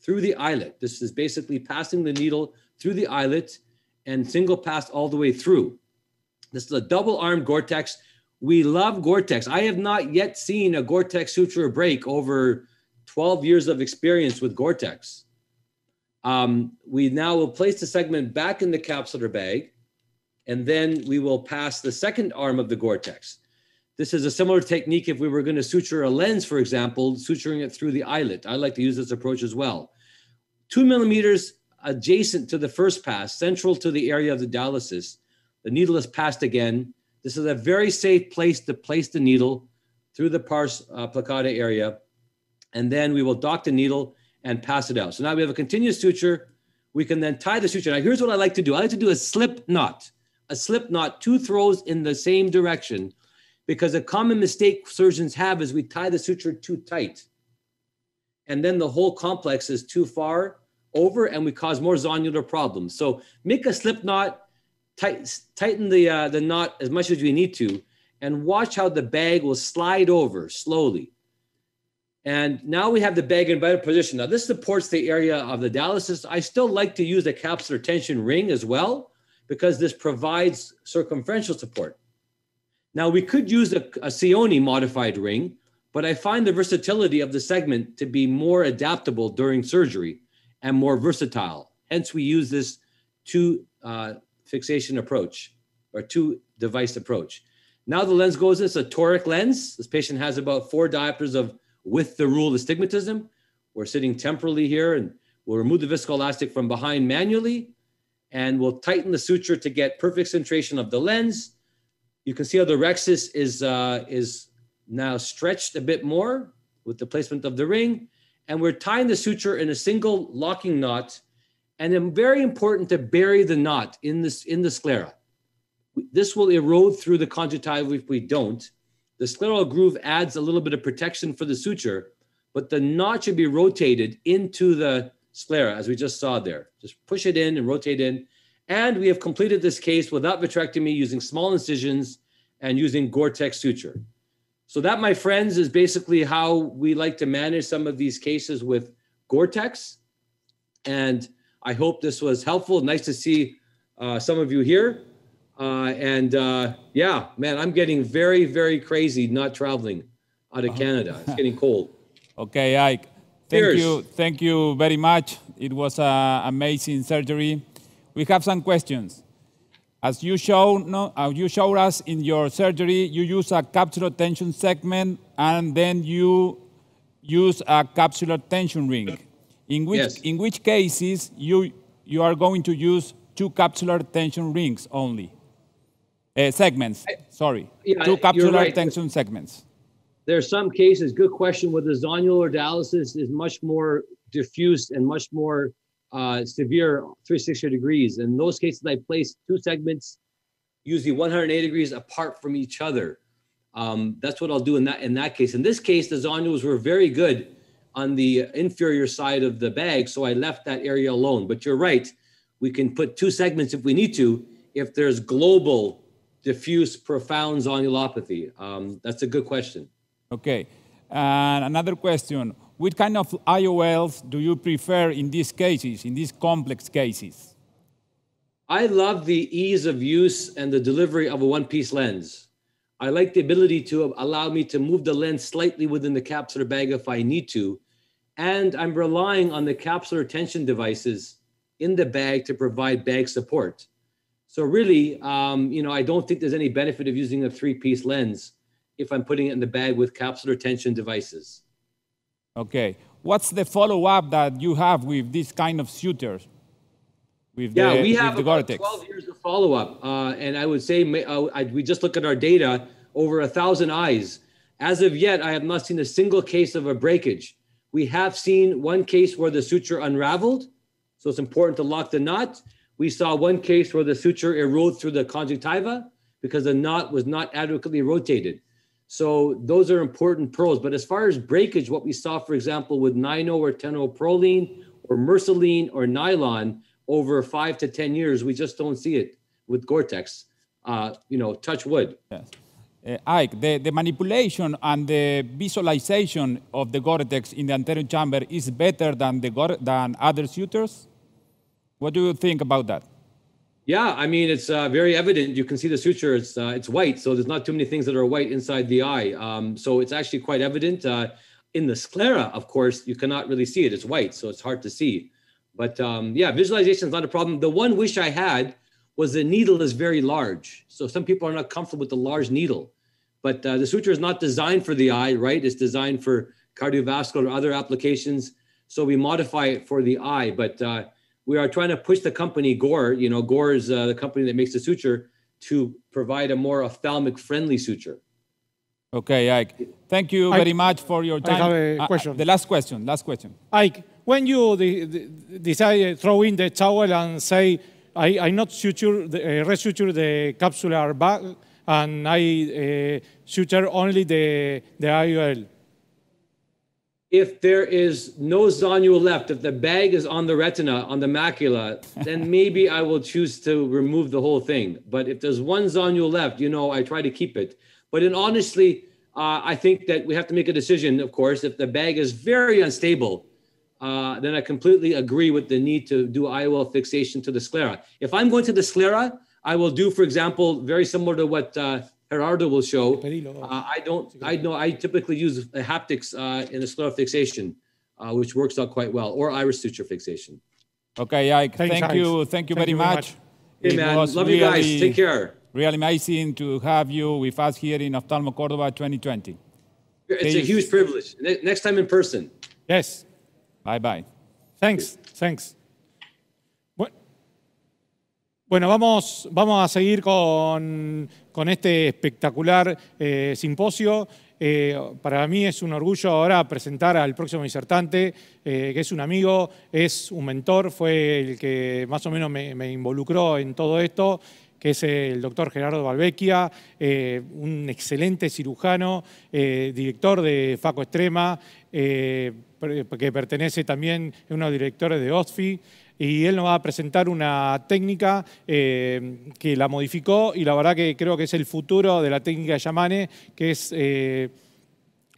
Through the eyelet. This is basically passing the needle through the eyelet and single pass all the way through. This is a double-armed Gore-Tex. We love Gore-Tex. I have not yet seen a Gore-Tex suture break over 12 years of experience with Gore-Tex. We now will place the segment back in the capsular bag, and then we will pass the second arm of the Gore-Tex. This is a similar technique if we were going to suture a lens, for example, suturing it through the eyelet. I like to use this approach as well. 2 millimeters adjacent to the first pass, central to the area of the dialysis. The needle is passed again. This is a very safe place to place the needle through the pars placata area. And then we will dock the needle and pass it out. So now we have a continuous suture. We can then tie the suture. Now here's what I like to do. I like to do a slip knot. A slip knot, 2 throws in the same direction, because a common mistake surgeons have is we tie the suture too tight. And then the whole complex is too far over and we cause more zonular problems. So make a slip knot, tighten the knot as much as we need to, and watch how the bag will slide over slowly. And now we have the bag in better position. Now this supports the area of the dialysis. I still like to use a capsular tension ring as well, because this provides circumferential support. Now we could use a Cioni modified ring, but I find the versatility of the segment to be more adaptable during surgery and more versatile. Hence we use this 2 fixation approach or 2 device approach. Now the lens goes in, it's a toric lens. This patient has about 4 diopters of with the rule astigmatism. We're sitting temporally here, and we'll remove the viscoelastic from behind manually, and we'll tighten the suture to get perfect centration of the lens. You can see how the rhexis is now stretched a bit more with the placement of the ring. And we're tying the suture in a single locking knot. And then very important to bury the knot in the sclera. This will erode through the conjunctiva if we don't. The scleral groove adds a little bit of protection for the suture, but the knot should be rotated into the sclera, as we just saw there. Just push it in and rotate in. And we have completed this case without vitrectomy, using small incisions and using Gore-Tex suture. So that, my friends, is basically how we like to manage some of these cases with Gore-Tex. And I hope this was helpful. Nice to see some of you here. Yeah, man, I'm getting very, very crazy not traveling out of Canada. It's getting cold. Okay, Ike. Thank you very much. It was an amazing surgery. We have some questions. As you showed us in your surgery, you use a capsular tension segment and then you use a capsular tension ring. In which cases you are going to use 2 capsular tension rings only? Segments, sorry. Yeah, 2 capsular tension segments. There are some cases, good question, where the zonular dialysis is much more diffuse and much more severe 360 degrees. In those cases, I place 2 segments, usually 180 degrees apart from each other. That's what I'll do in that case. In this case, the zonules were very good on the inferior side of the bag, so I left that area alone. But you're right, we can put 2 segments if we need to, if there's global, diffuse, profound zonulopathy. That's a good question. Okay, and another question. What kind of IOLs do you prefer in these cases, in these complex cases? I love the ease of use and the delivery of a one-piece lens. I like the ability to allow me to move the lens slightly within the capsular bag if I need to. And I'm relying on the capsular tension devices in the bag to provide bag support. So really, I don't think there's any benefit of using a 3-piece lens if I'm putting it in the bag with capsular tension devices. Okay. What's the follow-up that you have with this kind of suitors? We have about 12 years of follow-up. And I would say we just look at our data, over 1,000 eyes. As of yet, I have not seen a single case of a breakage. We have seen one case where the suture unraveled, so it's important to lock the knot. We saw one case where the suture eroded through the conjunctiva because the knot was not adequately rotated. So those are important pearls. But as far as breakage, what we saw, for example, with Nino or tenoproline or Mersaline or nylon over 5 to 10 years, we just don't see it with Gore-Tex. Touch wood. Yes. Ike, the manipulation and the visualization of the Gore-Tex in the anterior chamber is better than other suitors? What do you think about that? Yeah, I mean, it's very evident. You can see the suture, it's white, so there's not too many things that are white inside the eye. So it's actually quite evident. In the sclera, of course, you cannot really see it. It's white, so it's hard to see. But visualization is not a problem. The one wish I had was the needle is very large. So some people are not comfortable with the large needle. But the suture is not designed for the eye, right? It's designed for cardiovascular or other applications. So we modify it for the eye. But we are trying to push the company, Gore, Gore is the company that makes the suture, to provide a more ophthalmic-friendly suture. Okay, Ike. Thank you very much for your time. I have a question. The last question. Ike, when you decide throw in the towel and say, I not resuture the capsular bag and I suture only the IOL. If there is no zonule left, if the bag is on the retina, on the macula, then maybe I will choose to remove the whole thing. But if there's one zonule left, I try to keep it. But honestly, I think that we have to make a decision, of course. If the bag is very unstable, then I completely agree with the need to do IOL fixation to the sclera. If I'm going to the sclera, I will do, for example, very similar to what Gerardo will show. I typically use haptics in the sclera fixation, which works out quite well, or iris suture fixation. Okay, Ike. Thank you very much. Hey, man. Love you guys. Take care. Really amazing to have you with us here in Ophthalmo Córdoba 2020. It's a huge privilege. Next time in person. Yes. Bye-bye. Thanks. Bueno, vamos a seguir con este espectacular simposio. Para mí es un orgullo ahora presentar al próximo disertante, que es un amigo, es un mentor, fue el que más o menos me involucró en todo esto, que es el doctor Gerardo Balvecchia, un excelente cirujano, director de Faco Extrema, que pertenece también a uno de los directores de OSFI, y él nos va a presentar una técnica que la modificó y la verdad que creo que es el futuro de la técnica de Yamane, que es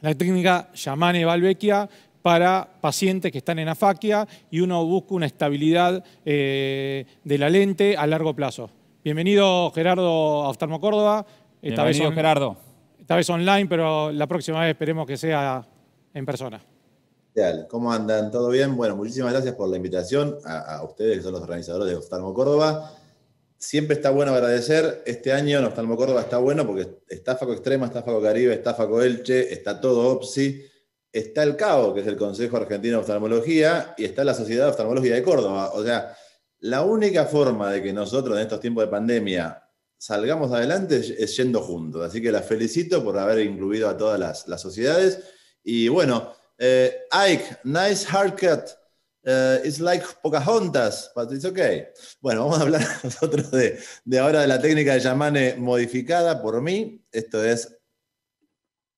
la técnica Yamane-Balvecchia para pacientes que están en afaquia y uno busca una estabilidad de la lente a largo plazo. Bienvenido, Gerardo, a Ophthalmo Córdoba. Bienvenido, Gerardo. Esta vez online, pero la próxima vez esperemos que sea en persona. ¿Cómo andan? ¿Todo bien? Bueno, muchísimas gracias por la invitación a ustedes, que son los organizadores de Ophthalmo Córdoba. Siempre está bueno agradecer. Este año en Ophthalmo Córdoba está bueno porque está Faco Extrema, está Faco Caribe, está Faco Elche, está todo OPSI, está el CAO, que es el Consejo Argentino de Oftalmología, y está la Sociedad de Oftalmología de Córdoba. O sea, la única forma de que nosotros en estos tiempos de pandemia salgamos adelante es yendo juntos. Así que las felicito por haber incluido a todas las sociedades. Y bueno, Ike, nice haircut. It's like Pocahontas, but it's okay. Bueno, vamos a hablar nosotros de ahora de la técnica de Yamane modificada por mí. Esto es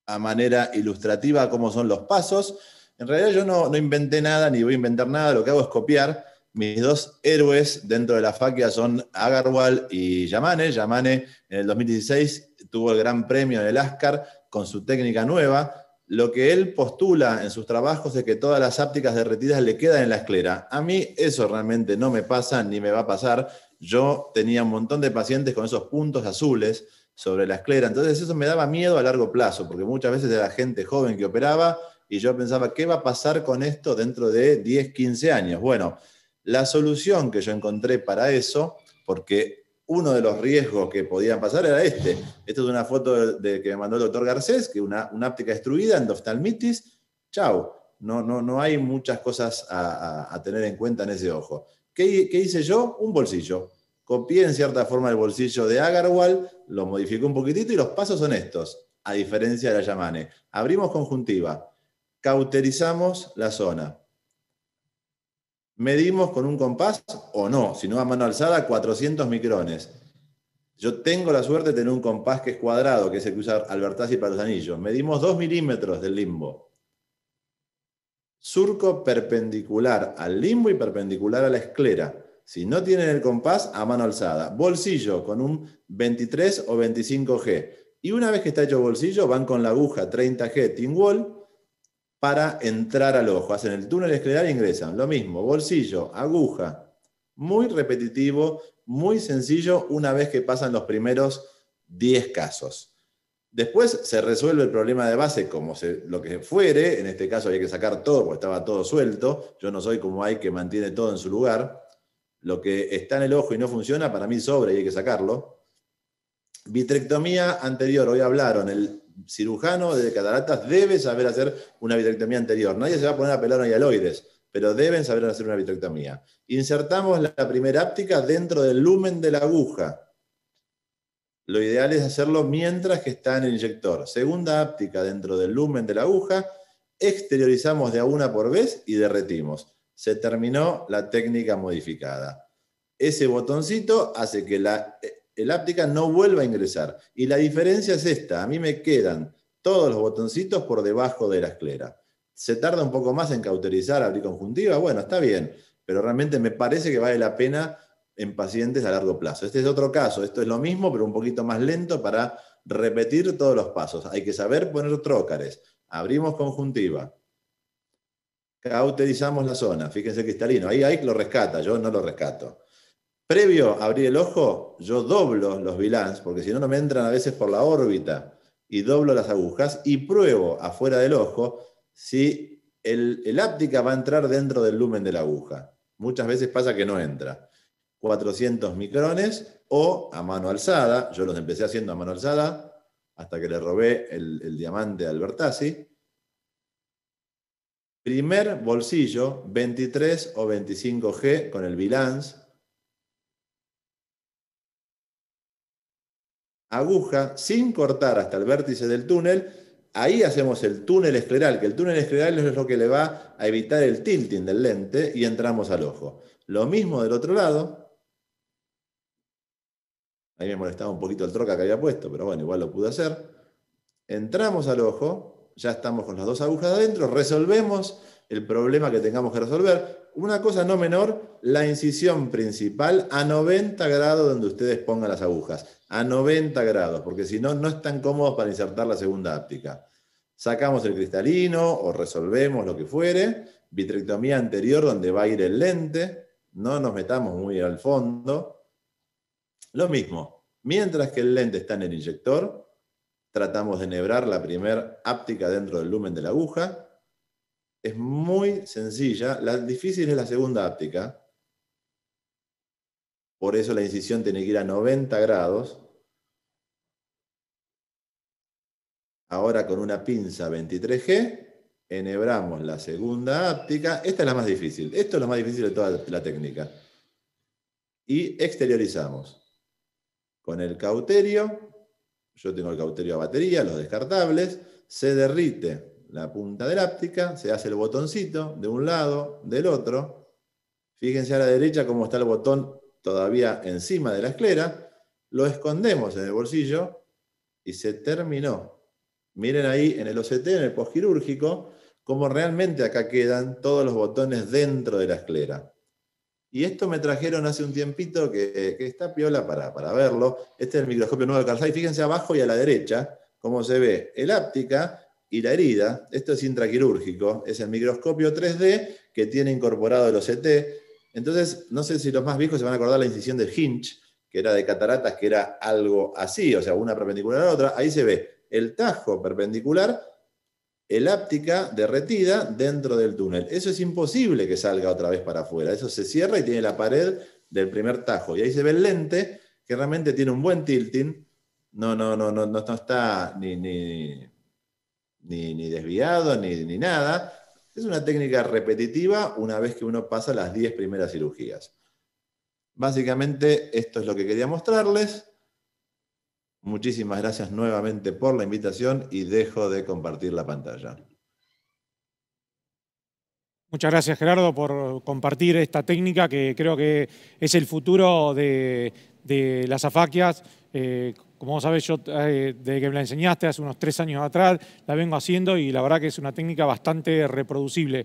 a manera ilustrativa cómo son los pasos. En realidad yo no inventé nada, ni voy a inventar nada, lo que hago es copiar. Mis dos héroes dentro de la FACIA son Agarwal y Yamane. Yamane en el 2016 tuvo el gran premio en el ASCAR con su técnica nueva. Lo que él postula en sus trabajos es que todas las ápticas derretidas le quedan en la esclera. A mí eso realmente no me pasa ni me va a pasar. Yo tenía un montón de pacientes con esos puntos azules sobre la esclera, entonces eso me daba miedo a largo plazo, porque muchas veces era gente joven que operaba y yo pensaba, ¿qué va a pasar con esto dentro de 10, 15 años? Bueno, la solución que yo encontré para eso, porque uno de los riesgos que podían pasar era este. Esta es una foto que me mandó el doctor Garcés, que una áptica destruida, endoftalmitis. Chau, no hay muchas cosas a tener en cuenta en ese ojo. ¿Qué hice yo? Un bolsillo. Copié en cierta forma el bolsillo de Agarwal, lo modificé un poquitito y los pasos son estos, a diferencia de la Yamane. Abrimos conjuntiva, cauterizamos la zona. Medimos con un compás o no, si no a mano alzada, 400 micrones. Yo tengo la suerte de tener un compás que es cuadrado, que es el que usa Albertazzi para los anillos. Medimos 2 milímetros del limbo. Surco perpendicular al limbo y perpendicular a la esclera. Si no tienen el compás, a mano alzada. Bolsillo con un 23 o 25G. Y una vez que está hecho bolsillo, van con la aguja 30G Tingwall para entrar al ojo. Hacen el túnel escleral e ingresan. Lo mismo, bolsillo, aguja. Muy repetitivo, muy sencillo una vez que pasan los primeros 10 casos. Después se resuelve el problema de base como lo que fuere. En este caso había que sacar todo porque estaba todo suelto. Yo no soy como hay que mantiene todo en su lugar. Lo que está en el ojo y no funciona, para mí sobra y hay que sacarlo. Vitrectomía anterior, hoy hablaron, el cirujano de cataratas debe saber hacer una vitrectomía anterior. Nadie se va a poner a pelar hialoides, pero deben saber hacer una vitrectomía. Insertamos la primera áptica dentro del lumen de la aguja. Lo ideal es hacerlo mientras que está en el inyector. Segunda áptica dentro del lumen de la aguja, exteriorizamos de a una por vez y derretimos. Se terminó la técnica modificada. Ese botoncito hace que el áptica no vuelva a ingresar. Y la diferencia es esta. A mí me quedan todos los botoncitos por debajo de la esclera. Se tarda un poco más en cauterizar, abrir conjuntiva. Bueno, está bien. Pero realmente me parece que vale la pena en pacientes a largo plazo. Este es otro caso. Esto es lo mismo, pero un poquito más lento para repetir todos los pasos. Hay que saber poner trócares. Abrimos conjuntiva. Cauterizamos la zona. Fíjense cristalino. Ahí lo rescata. Yo no lo rescato. Previo a abrir el ojo, yo doblo los bilans, porque si no, no me entran a veces por la órbita, y doblo las agujas y pruebo afuera del ojo si el áptica va a entrar dentro del lumen de la aguja. Muchas veces pasa que no entra. 400 micrones o a mano alzada. Yo los empecé haciendo a mano alzada hasta que le robé el diamante a Albertazzi. Primer bolsillo, 23 o 25G con el bilans. Aguja sin cortar hasta el vértice del túnel. Ahí hacemos el túnel escleral, que el túnel escleral es lo que le va a evitar el tilting del lente y entramos al ojo. Lo mismo del otro lado. Ahí me molestaba un poquito el troca que había puesto, pero bueno, igual lo pude hacer. Entramos al ojo, ya estamos con las dos agujas adentro, resolvemos el problema que tengamos que resolver. Una cosa no menor, la incisión principal a 90 grados donde ustedes pongan las agujas. A 90 grados, porque si no, no están cómodos para insertar la segunda áptica. Sacamos el cristalino o resolvemos lo que fuere. Vitrectomía anterior donde va a ir el lente. No nos metamos muy al fondo. Lo mismo, mientras que el lente está en el inyector, tratamos de enhebrar la primera áptica dentro del lumen de la aguja. Es muy sencilla, la difícil es la segunda áptica. Por eso la incisión tiene que ir a 90 grados. Ahora con una pinza 23G, enhebramos la segunda áptica. Esta es la más difícil. Esto es lo más difícil de toda la técnica. Y exteriorizamos. Con el cauterio, yo tengo el cauterio a batería, los descartables, se derrite la punta de la áptica, se hace el botoncito de un lado, del otro. Fíjense a la derecha cómo está el botón todavía encima de la esclera. Lo escondemos en el bolsillo y se terminó. Miren ahí en el OCT, en el postquirúrgico, cómo realmente acá quedan todos los botones dentro de la esclera. Y esto me trajeron hace un tiempito que está piola para verlo. Este es el microscopio nuevo de Carl Zeiss. Fíjense abajo y a la derecha cómo se ve el áptica y la herida. Esto es intraquirúrgico. Es el microscopio 3D que tiene incorporado el OCT. Entonces, no sé si los más viejos se van a acordar la incisión de Hinch, que era de cataratas, que era algo así, o sea, una perpendicular a la otra. Ahí se ve el tajo perpendicular, el áptica derretida dentro del túnel. Eso es imposible que salga otra vez para afuera. Eso se cierra y tiene la pared del primer tajo. Y ahí se ve el lente, que realmente tiene un buen tilting. No está ni desviado, ni nada. Es una técnica repetitiva una vez que uno pasa las 10 primeras cirugías. Básicamente, esto es lo que quería mostrarles. Muchísimas gracias nuevamente por la invitación y dejo de compartir la pantalla. Muchas gracias, Gerardo, por compartir esta técnica que creo que es el futuro de las afaquias. Como vos sabés, yo desde que me la enseñaste hace unos 3 años atrás, la vengo haciendo y la verdad que es una técnica bastante reproducible.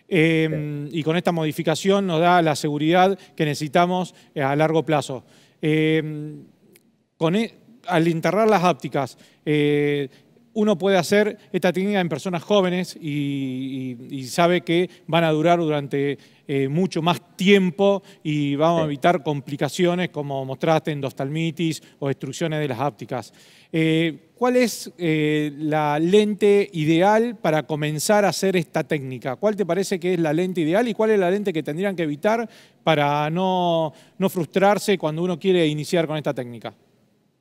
Y con esta modificación nos da la seguridad que necesitamos a largo plazo. Al enterrar las ápticas, uno puede hacer esta técnica en personas jóvenes y sabe que van a durar durante mucho más tiempo y vamos a evitar complicaciones como mostraste, endoftalmitis o destrucciones de las ápticas. ¿Cuál es la lente ideal para comenzar a hacer esta técnica? ¿Cuál te parece que es la lente ideal y cuál es la lente que tendrían que evitar para no frustrarse cuando uno quiere iniciar con esta técnica?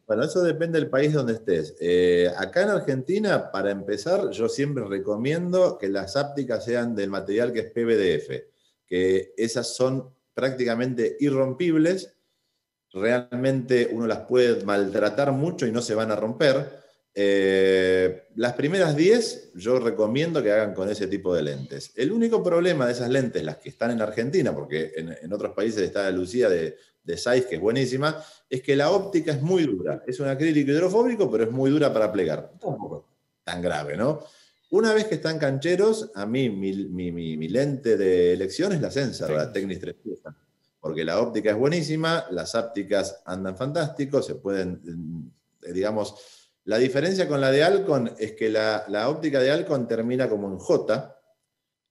Bueno, eso depende del país donde estés. Acá en Argentina, para empezar, yo siempre recomiendo que las ápticas sean del material que es PVDF, que esas son prácticamente irrompibles. Realmente uno las puede maltratar mucho y no se van a romper. Las primeras 10 yo recomiendo que hagan con ese tipo de lentes. El único problema de esas lentes, las que están en Argentina, porque en otros países está la Lucía de Zeiss, que es buenísima, es que la óptica es muy dura. Es un acrílico hidrofóbico, pero es muy dura para plegar. Tampoco tan grave, ¿no? Una vez que están cancheros, a mí mi lente de elección es la Sensor, la Technis 3 piezas. Porque la óptica es buenísima, las ápticas andan fantásticos, se pueden, digamos, la diferencia con la de Alcon es que la óptica de Alcon termina como en J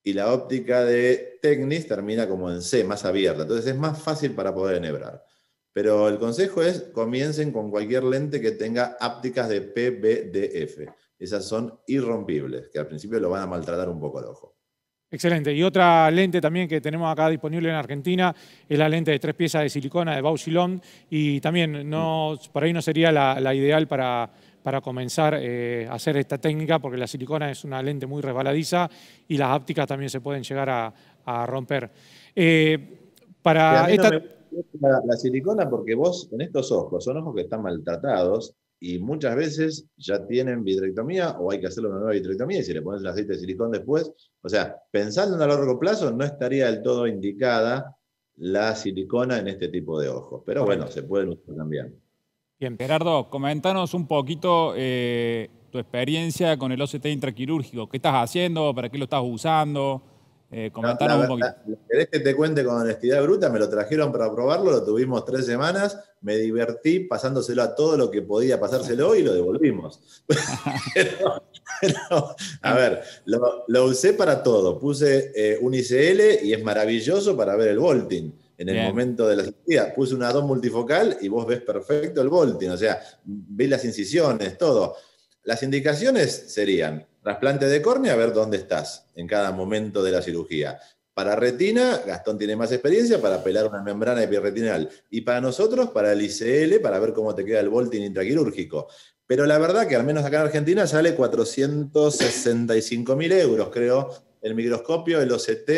y la óptica de Technis termina como en C, más abierta. Entonces es más fácil para poder enhebrar. Pero el consejo es, comiencen con cualquier lente que tenga ápticas de PVDF. Esas son irrompibles, que al principio lo van a maltratar un poco el ojo. Excelente. Y otra lente también que tenemos acá disponible en Argentina es la lente de 3 piezas de silicona de Bausch + Lomb. Y también por ahí no sería la ideal para comenzar a hacer esta técnica, porque la silicona es una lente muy resbaladiza y las ápticas también se pueden llegar a romper. A mí no me gusta la silicona porque vos en estos ojos, son ojos que están maltratados y muchas veces ya tienen vitrectomía o hay que hacerle una nueva vitrectomía y si le pones el aceite de silicón después, o sea, pensando en a largo plazo no estaría del todo indicada la silicona en este tipo de ojos, pero bueno, se pueden usar también. Bien, Gerardo, comentanos un poquito tu experiencia con el OCT intraquirúrgico. ¿Qué estás haciendo? ¿Para qué lo estás usando? Comentanos un poquito. ¿Querés que te cuente con honestidad bruta? Me lo trajeron para probarlo, lo tuvimos 3 semanas, me divertí pasándoselo a todo lo que podía pasárselo y lo devolvimos. pero, a ver, lo usé para todo. Puse un ICL y es maravilloso para ver el volting. En el momento de la cirugía, puse una 2 multifocal y vos ves perfecto el volting, o sea, ves las incisiones, todo. Las indicaciones serían trasplante de córnea, a ver dónde estás en cada momento de la cirugía. Para retina, Gastón tiene más experiencia para pelar una membrana epirretinal. Y para nosotros, para el ICL, para ver cómo te queda el volting intraquirúrgico. Pero la verdad que al menos acá en Argentina sale 465.000 euros, creo, el microscopio, el OCT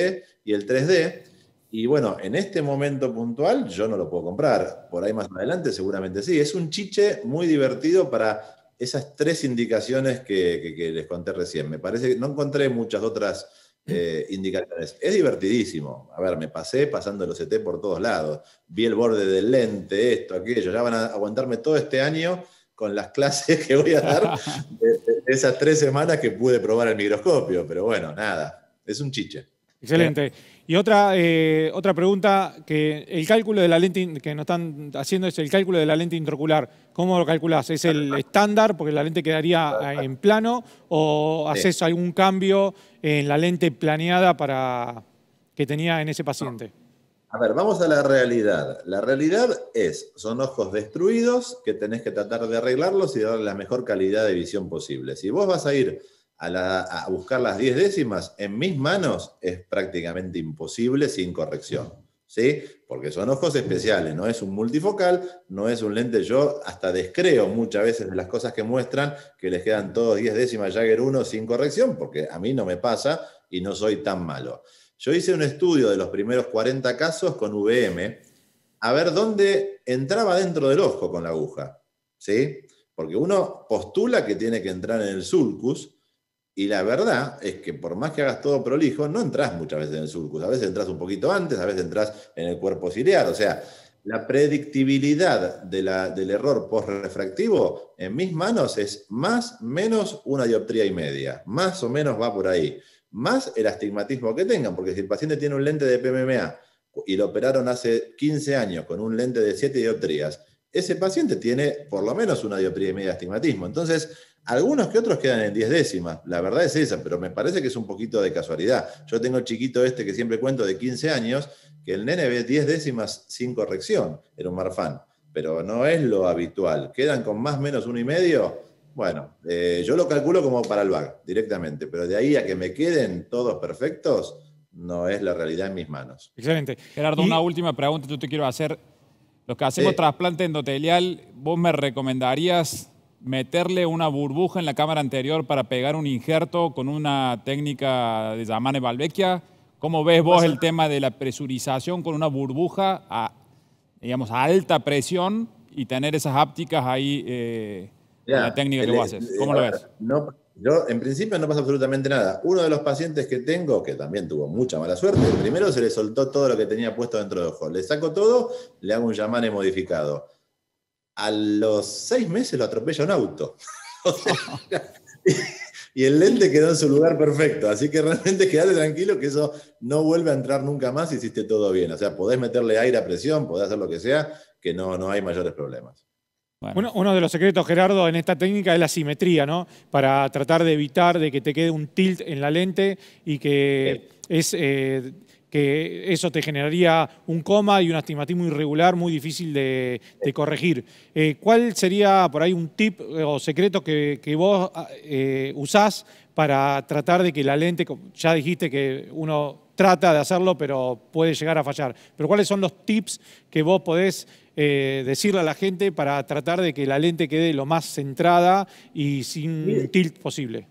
y el 3D. Y bueno, en este momento puntual yo no lo puedo comprar. Por ahí más adelante seguramente sí. Es un chiche muy divertido para esas 3 indicaciones que les conté recién. Me parece que no encontré muchas otras indicaciones. Es divertidísimo. A ver, me pasé pasando el OCT por todos lados. Vi el borde del lente, esto, aquello. Ya van a aguantarme todo este año con las clases que voy a dar esas 3 semanas que pude probar el microscopio, pero bueno, nada, es un chiche. Excelente. Y otra pregunta, que el cálculo de la lente que nos están haciendo es el cálculo de la lente intraocular. ¿Cómo lo calculás? ¿Es el estándar porque la lente quedaría en plano o haces algún cambio en la lente planeada que tenía en ese paciente? A ver, vamos a la realidad. La realidad son ojos destruidos que tenés que tratar de arreglarlos y darle la mejor calidad de visión posible. Si vos vas a ir a buscar las 10 décimas, en mis manos es prácticamente imposible sin corrección, ¿sí? Porque son ojos especiales, no es un multifocal, no es un lente. Yo hasta descreo muchas veces de las cosas que muestran, que les quedan todos 10 décimas Jagger 1 sin corrección, porque a mí no me pasa y no soy tan malo. Yo hice un estudio de los primeros 40 casos con VM, a ver dónde entraba dentro del ojo con la aguja, ¿sí? Porque uno postula que tiene que entrar en el sulcus, y la verdad es que por más que hagas todo prolijo, no entras muchas veces en el sulcus. A veces entras un poquito antes, a veces entras en el cuerpo ciliar. O sea, la predictibilidad del error postrefractivo en mis manos es más menos 1,5 dioptrías. Más o menos va por ahí. Más el astigmatismo que tengan, porque si el paciente tiene un lente de PMMA y lo operaron hace 15 años con un lente de 7 dioptrías, ese paciente tiene por lo menos 1,5 dioptrías de astigmatismo. Entonces, algunos que otros quedan en 10 décimas, la verdad es esa, pero me parece que es un poquito de casualidad. Yo tengo el chiquito que siempre cuento de 15 años, que el nene ve 10 décimas sin corrección, era un Marfan, pero no es lo habitual. Quedan con más o menos 1,5. Bueno, yo lo calculo como para el VAC directamente, pero de ahí a que me queden todos perfectos, no es la realidad en mis manos. Excelente. Gerardo, una última pregunta yo te quiero hacer. Los que hacemos trasplante endotelial, ¿vos me recomendarías meterle una burbuja en la cámara anterior para pegar un injerto con una técnica de Zamane-Valvecchia? ¿Cómo ves vos el tema de la presurización con una burbuja digamos, a alta presión y tener esas ápticas ahí en la técnica que vos haces? ¿Cómo lo ves? Yo, en principio, no pasa absolutamente nada. Uno de los pacientes que tengo, que también tuvo mucha mala suerte, el primero se le soltó todo lo que tenía puesto dentro del ojo. Le saco todo, le hago un Zamane modificado. A los 6 meses lo atropella un auto. O sea, y el lente quedó en su lugar perfecto. Así que realmente quedate tranquilo que eso no vuelve a entrar nunca más si hiciste todo bien. O sea, podés meterle aire a presión, podés hacer lo que sea, que no hay mayores problemas. Bueno. Uno de los secretos, Gerardo, en esta técnica es la simetría, ¿no? Para tratar de evitar de que te quede un tilt en la lente y que que eso te generaría un coma y un astigmatismo irregular muy difícil de corregir. ¿Cuál sería por ahí un tip o secreto que vos usás para tratar de que la lente, ya dijiste que uno trata de hacerlo, pero puede llegar a fallar, pero cuáles son los tips que vos podés decirle a la gente para tratar de que la lente quede lo más centrada y sin tilt posible?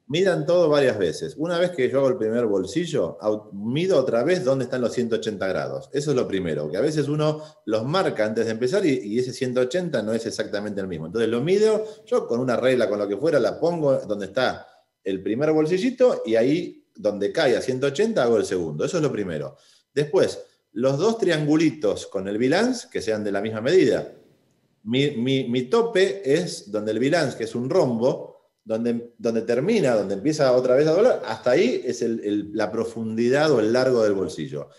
Midan todo varias veces. Una vez que yo hago el primer bolsillo, mido otra vez dónde están los 180 grados. Eso es lo primero, que a veces uno los marca antes de empezar y ese 180 no es exactamente el mismo. Entonces lo mido, yo con una regla, con lo que fuera, la pongo donde está el primer bolsillito y ahí donde cae a 180 hago el segundo. Eso es lo primero. Después, los 2 triangulitos con el bilance que sean de la misma medida. Mi tope es donde el bilance, que es un rombo, donde termina, donde empieza otra vez a doblar, hasta ahí es la profundidad o el largo del bolsillo.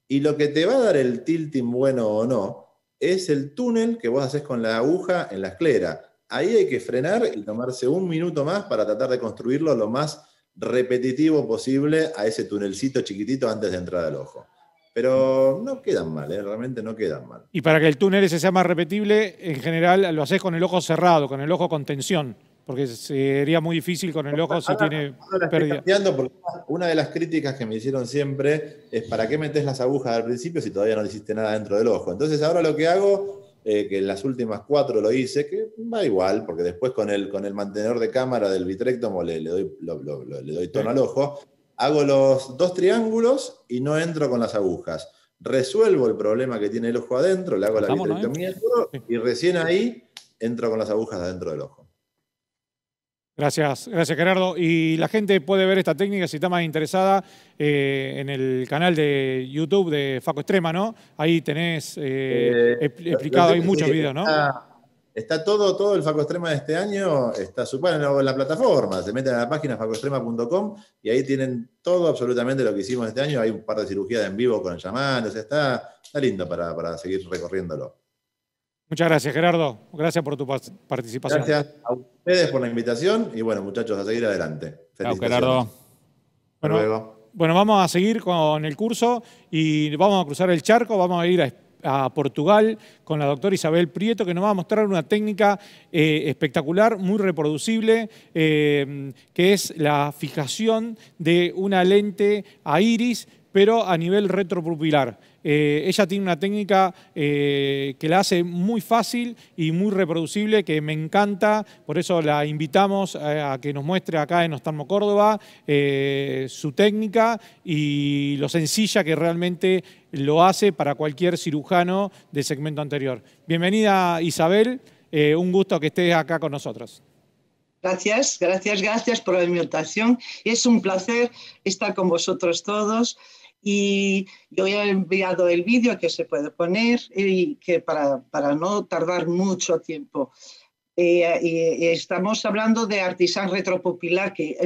Y lo que te va a dar el tilting bueno o no es el túnel que vos haces con la aguja en la esclera. Ahí hay que frenar y tomarse 1 minuto más para tratar de construirlo lo más repetitivo posible a ese tunelcito chiquitito antes de entrar al ojo. Pero no quedan mal, realmente no quedan mal. Y para que el túnel ese sea más repetible, en general lo haces con el ojo cerrado, con el ojo con tensión, porque sería muy difícil con el ojo si tiene pérdida. Porque una de las críticas que me hicieron siempre es ¿para qué metes las agujas al principio si todavía no le hiciste nada dentro del ojo? Entonces ahora lo que hago, que en las últimas 4 lo hice, que va igual, porque después con el mantenedor de cámara del vitrectomo le doy tono al ojo, hago los 2 triángulos y no entro con las agujas. Resuelvo el problema que tiene el ojo adentro, le hago la vitrectomía y recién ahí entro con las agujas adentro del ojo. Gracias Gerardo. Y la gente puede ver esta técnica si está más interesada en el canal de YouTube de Faco Extrema, ¿no? Ahí tenés explicado, hay muchos videos, ¿no? Está todo el Facoextrema de este año, está en la plataforma, se meten a la página facoextrema.com y ahí tienen todo absolutamente lo que hicimos este año. Hay un par de cirugías en vivo con llamantes, está lindo para seguir recorriéndolo. Muchas gracias, Gerardo. Gracias por tu participación. Gracias a ustedes por la invitación y bueno, muchachos, a seguir adelante. Chao, Gerardo. Hasta luego. Bueno, vamos a seguir con el curso y vamos a cruzar el charco, vamos a ir a Portugal con la doctora Isabel Prieto, que nos va a mostrar una técnica espectacular, muy reproducible, que es la fijación de una lente a iris, pero a nivel retropupilar. Ella tiene una técnica que la hace muy fácil y muy reproducible, que me encanta, por eso la invitamos a que nos muestre acá en Oftalmo Córdoba su técnica y lo sencilla que realmente lo hace para cualquier cirujano del segmento anterior. Bienvenida, Isabel, un gusto que estés acá con nosotros. Gracias por la invitación. Es un placer estar con vosotros todos. Y yo he enviado el vídeo que se puede poner y que para no tardar mucho tiempo. Estamos hablando de Artisan retropupilar, que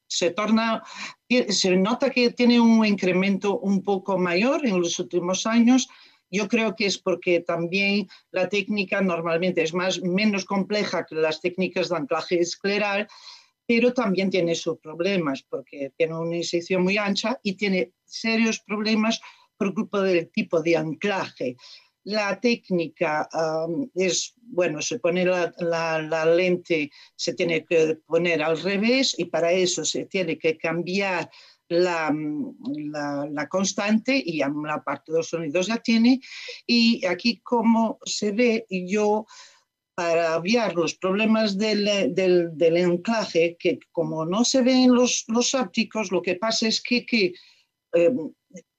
se nota que tiene un incremento un poco mayor en los últimos años. Yo creo que es porque también la técnica normalmente es menos compleja que las técnicas de anclaje escleral, pero también tiene sus problemas porque tiene una incisión muy ancha y tiene serios problemas por culpa del tipo de anclaje. La técnica se pone la lente, se tiene que poner al revés y para eso se tiene que cambiar la constante y la parte de los sonidos ya tiene. Y aquí, como se ve, yo para obviar los problemas del anclaje, que como no se ven los ápticos, lo que pasa es que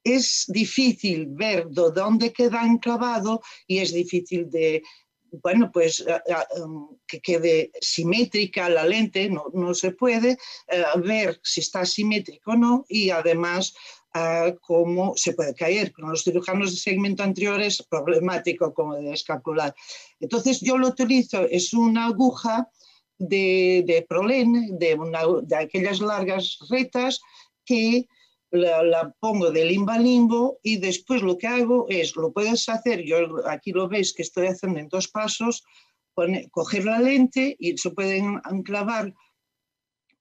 es difícil ver dónde queda enclavado y es difícil que quede simétrica la lente, no se puede ver si está simétrico o no y además cómo se puede caer. Con los cirujanos de segmento anterior es problemático como debes calcular. Entonces yo lo utilizo, es una aguja de prolene, de aquellas largas rectas que la pongo de limbo a limbo y después lo que hago es, lo puedes hacer, yo aquí lo veis que estoy haciendo en 2 pasos, coger la lente y se pueden enclavar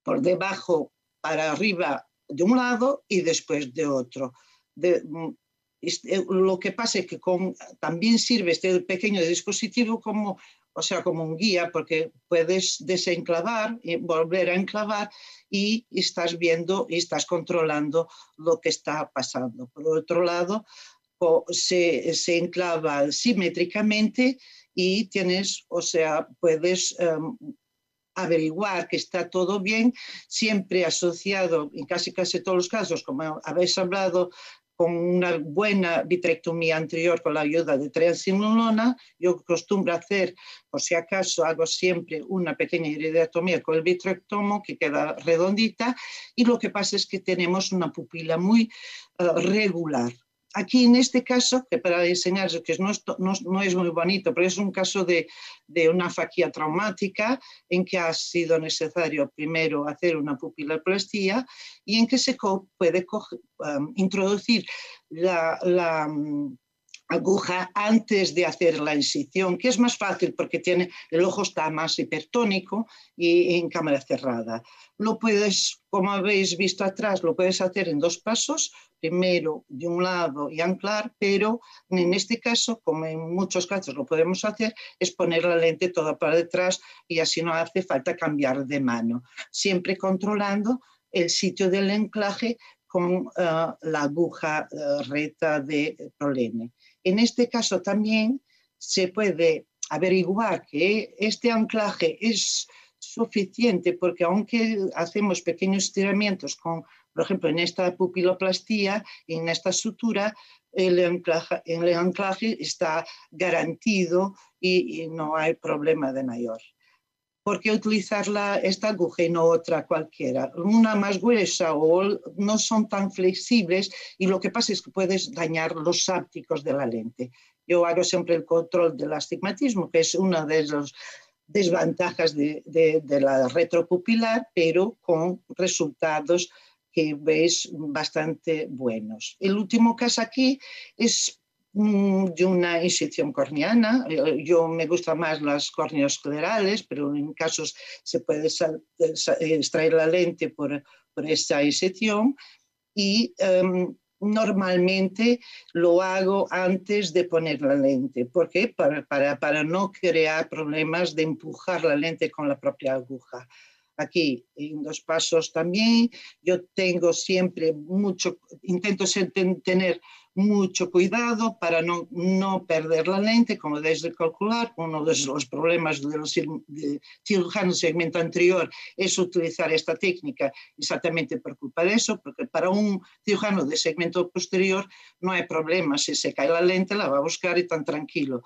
por debajo para arriba de un lado y después de otro. Lo que pasa es que también sirve este pequeño dispositivo como un guía, porque puedes desenclavar y volver a enclavar y estás viendo y estás controlando lo que está pasando. Por otro lado, se enclava simétricamente y puedes averiguar que está todo bien, siempre asociado, en casi todos los casos, como habéis hablado, con una buena vitrectomía anterior con la ayuda de triamcinolona. Yo acostumbro hacer, por si acaso, hago siempre una pequeña iridotomía con el vitrectomo que queda redondita y lo que pasa es que tenemos una pupila muy regular. Aquí en este caso, que para enseñaros que no es muy bonito, pero es un caso de una faquía traumática en que ha sido necesario primero hacer una pupiloplastía y en que se puede introducir la aguja antes de hacer la incisión, que es más fácil porque el ojo está más hipertónico y en cámara cerrada. Lo puedes, como habéis visto atrás, lo puedes hacer en 2 pasos, primero de un lado y anclar, pero en este caso, como en muchos casos lo podemos hacer, es poner la lente toda para detrás y así no hace falta cambiar de mano, siempre controlando el sitio del anclaje con la aguja recta de prolene. En este caso también se puede averiguar que este anclaje es suficiente porque aunque hacemos pequeños estiramientos por ejemplo, en esta pupiloplastía, en esta sutura, el anclaje está garantido y no hay problema de mayor. ¿Por qué utilizar esta aguja y no otra cualquiera? Una más gruesa o no son tan flexibles y lo que pasa es que puedes dañar los ápticos de la lente. yo hago siempre el control del astigmatismo, que es una de las desventajas de la retropupilar, pero con resultados que ves bastante buenos. El último caso aquí es de una inyección corneana. Yo me gustan más las córneas esclerales, pero en casos se puede extraer la lente por esta inyección y normalmente lo hago antes de poner la lente. ¿Por qué? Para no crear problemas de empujar la lente con la propia aguja. Aquí, en 2 pasos también, yo tengo siempre intento tener mucho cuidado para no perder la lente, como debes de calcular. Uno de los problemas de los cirujanos de segmento anterior es utilizar esta técnica exactamente por culpa de eso, porque para un cirujano de segmento posterior no hay problema. Si se cae la lente, la va a buscar y tan tranquilo.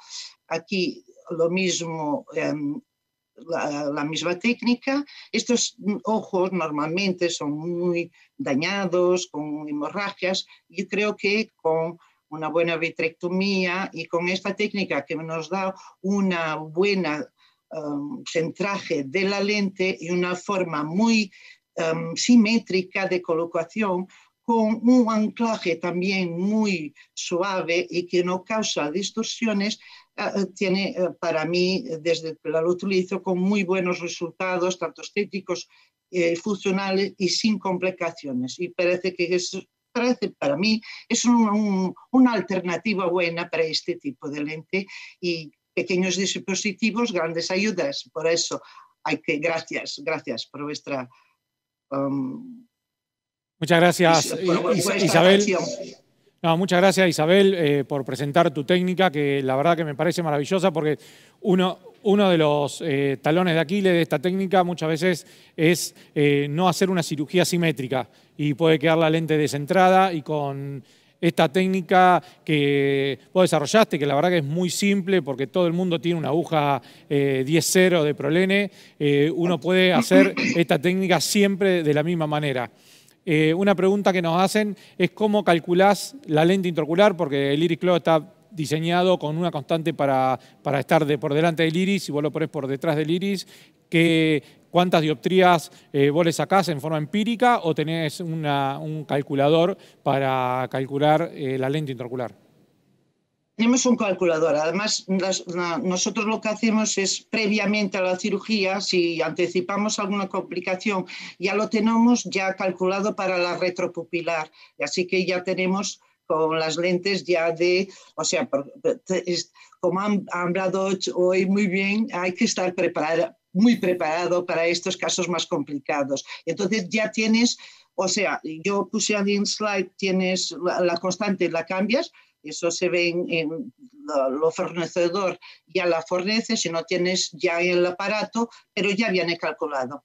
Aquí lo mismo, la misma técnica. Estos ojos normalmente son muy dañados, con hemorragias. Yo creo que con una buena vitrectomía y con esta técnica que nos da una buena centraje de la lente y una forma muy simétrica de colocación, con un anclaje también muy suave y que no causa distorsiones, tiene para mí, desde que lo utilizo, con muy buenos resultados, tanto estéticos, funcionales y sin complicaciones. Y parece que para mí es una alternativa buena para este tipo de lente y pequeños dispositivos, grandes ayudas. Por eso gracias por vuestra... Muchas gracias, Isabel. No, muchas gracias, Isabel, por presentar tu técnica, que la verdad que me parece maravillosa, porque uno de los talones de Aquiles de esta técnica muchas veces es no hacer una cirugía simétrica y puede quedar la lente descentrada, y con esta técnica que vos desarrollaste, que la verdad que es muy simple porque todo el mundo tiene una aguja 10-0 de Prolene, uno puede hacer esta técnica siempre de la misma manera. Una pregunta que nos hacen es cómo calculás la lente intraocular, porque el Iris Club está diseñado con una constante para estar por delante del iris, y vos lo ponés por detrás del iris. ¿Cuántas dioptrías vos le sacás en forma empírica, o tenés un calculador para calcular la lente intraocular? Tenemos un calculador. Además, nosotros lo que hacemos es, previamente a la cirugía, si anticipamos alguna complicación, ya lo tenemos ya calculado para la retropupilar. Así que ya tenemos con las lentes ya como han hablado hoy muy bien, hay que estar muy preparado para estos casos más complicados. Entonces ya tienes, yo puse ahí en slide, tienes la constante, la cambias. Eso se ve en lo fornecedor, ya la fornece, si no tienes ya en el aparato, pero ya viene calculado.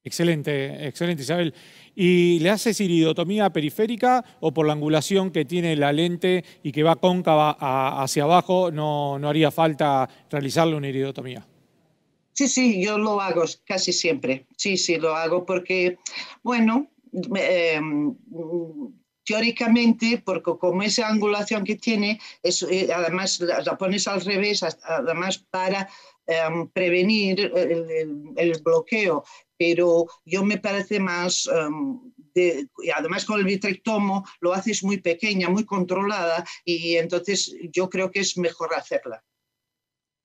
Excelente, excelente, Isabel. ¿Y le haces iridotomía periférica, o por la angulación que tiene la lente y que va cóncava hacia abajo no haría falta realizarle una iridotomía? Sí, yo lo hago casi siempre. Sí, lo hago porque, bueno, teóricamente, porque como esa angulación que tiene, además la pones al revés, además para prevenir el bloqueo, pero yo me parece más, además con el vitrectomo lo haces muy pequeña, muy controlada, y entonces yo creo que es mejor hacerla.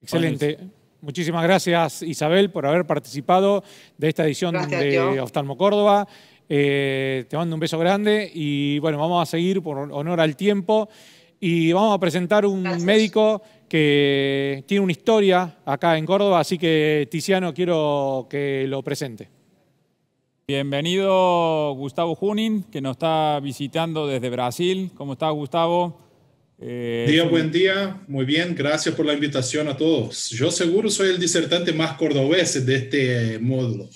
Excelente. Muchísimas gracias, Isabel, por haber participado de esta edición de Oftalmo Córdoba. Te mando un beso grande y bueno, vamos a seguir por honor al tiempo y vamos a presentar un médico que tiene una historia acá en Córdoba, así que Tiziano, quiero que lo presente. Bienvenido Gustavo Junin, que nos está visitando desde Brasil. ¿Cómo estás, Gustavo? Buen día, muy bien, gracias por la invitación a todos. Yo seguro soy el disertante más cordobés de este módulo.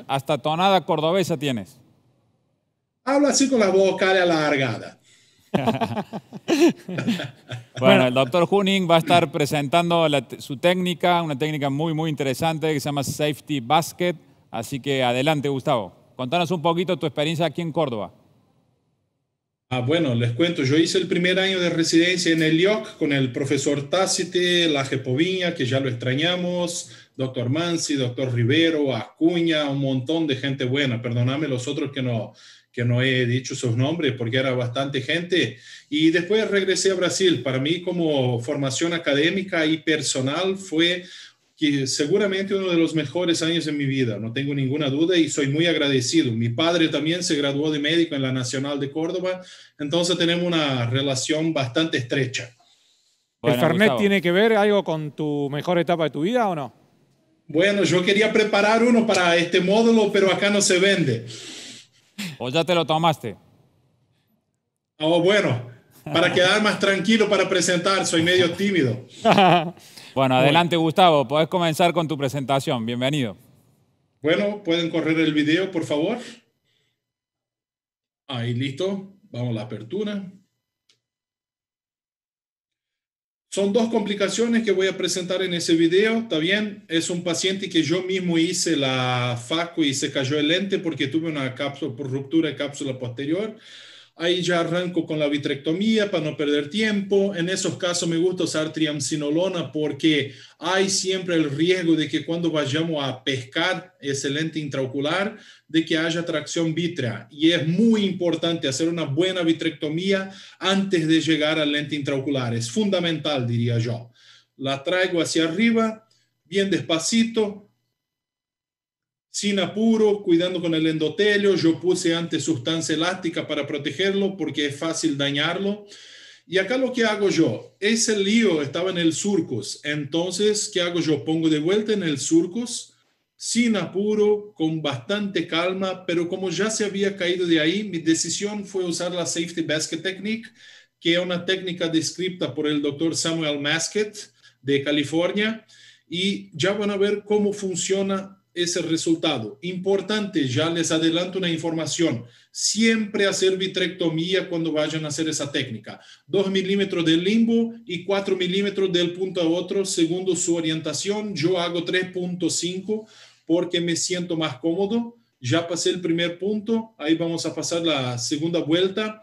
Hasta tonada cordobesa tienes. Hablo así con la boca alargada. Bueno, el doctor Junin va a estar presentando su técnica, una técnica muy, muy interesante que se llama Safety Basket. Así que adelante, Gustavo. Contanos un poquito tu experiencia aquí en Córdoba. Bueno, les cuento, yo hice el primer año de residencia en el IOC con el profesor Tácite, Laje Poviña, que ya lo extrañamos, doctor Mansi, doctor Rivero, Acuña, un montón de gente buena. Perdóname los otros que no he dicho sus nombres porque era bastante gente. Y después regresé a Brasil. Para mí, como formación académica y personal, fue que seguramente uno de los mejores años de mi vida, no tengo ninguna duda y soy muy agradecido. Mi padre también se graduó de médico en la Nacional de Córdoba, entonces tenemos una relación bastante estrecha. Bueno, ¿el Fernet Gustavo tiene que ver algo con tu mejor etapa de tu vida o no? Bueno, yo quería preparar uno para este módulo, pero acá no se vende. ¿O ya te lo tomaste? Oh, bueno, para quedar más tranquilo para presentar, soy medio tímido. Bueno, adelante Gustavo, podés comenzar con tu presentación. Bienvenido. Bueno, ¿pueden correr el video, por favor? Ahí, listo. Vamos a la apertura. Son dos complicaciones que voy a presentar en ese video, ¿está bien? Es un paciente que yo mismo hice la FACO y se cayó el lente porque tuve una cápsula por ruptura de cápsula posterior. Ahí ya arranco con la vitrectomía para no perder tiempo. En esos casos me gusta usar triamcinolona porque hay siempre el riesgo de que cuando vayamos a pescar ese lente intraocular, de que haya tracción vítrea. Y es muy importante hacer una buena vitrectomía antes de llegar al lente intraocular. Es fundamental, diría yo. La traigo hacia arriba, bien despacito, sin apuro, cuidando con el endotelio. Yo puse antes sustancia elástica para protegerlo porque es fácil dañarlo. Y acá lo que hago yo, ese lío estaba en el surcus. Entonces, ¿qué hago yo? Pongo de vuelta en el surcus, sin apuro, con bastante calma, pero como ya se había caído de ahí, mi decisión fue usar la Safety Basket Technique, que es una técnica descrita por el doctor Samuel Maskett de California, y ya van a ver cómo funciona ese resultado. Importante, ya les adelanto una información, siempre hacer vitrectomía cuando vayan a hacer esa técnica. 2 milímetros del limbo y 4 milímetros del punto a otro, según su orientación. Yo hago 3.5 porque me siento más cómodo. Ya pasé el primer punto, ahí vamos a pasar la segunda vuelta.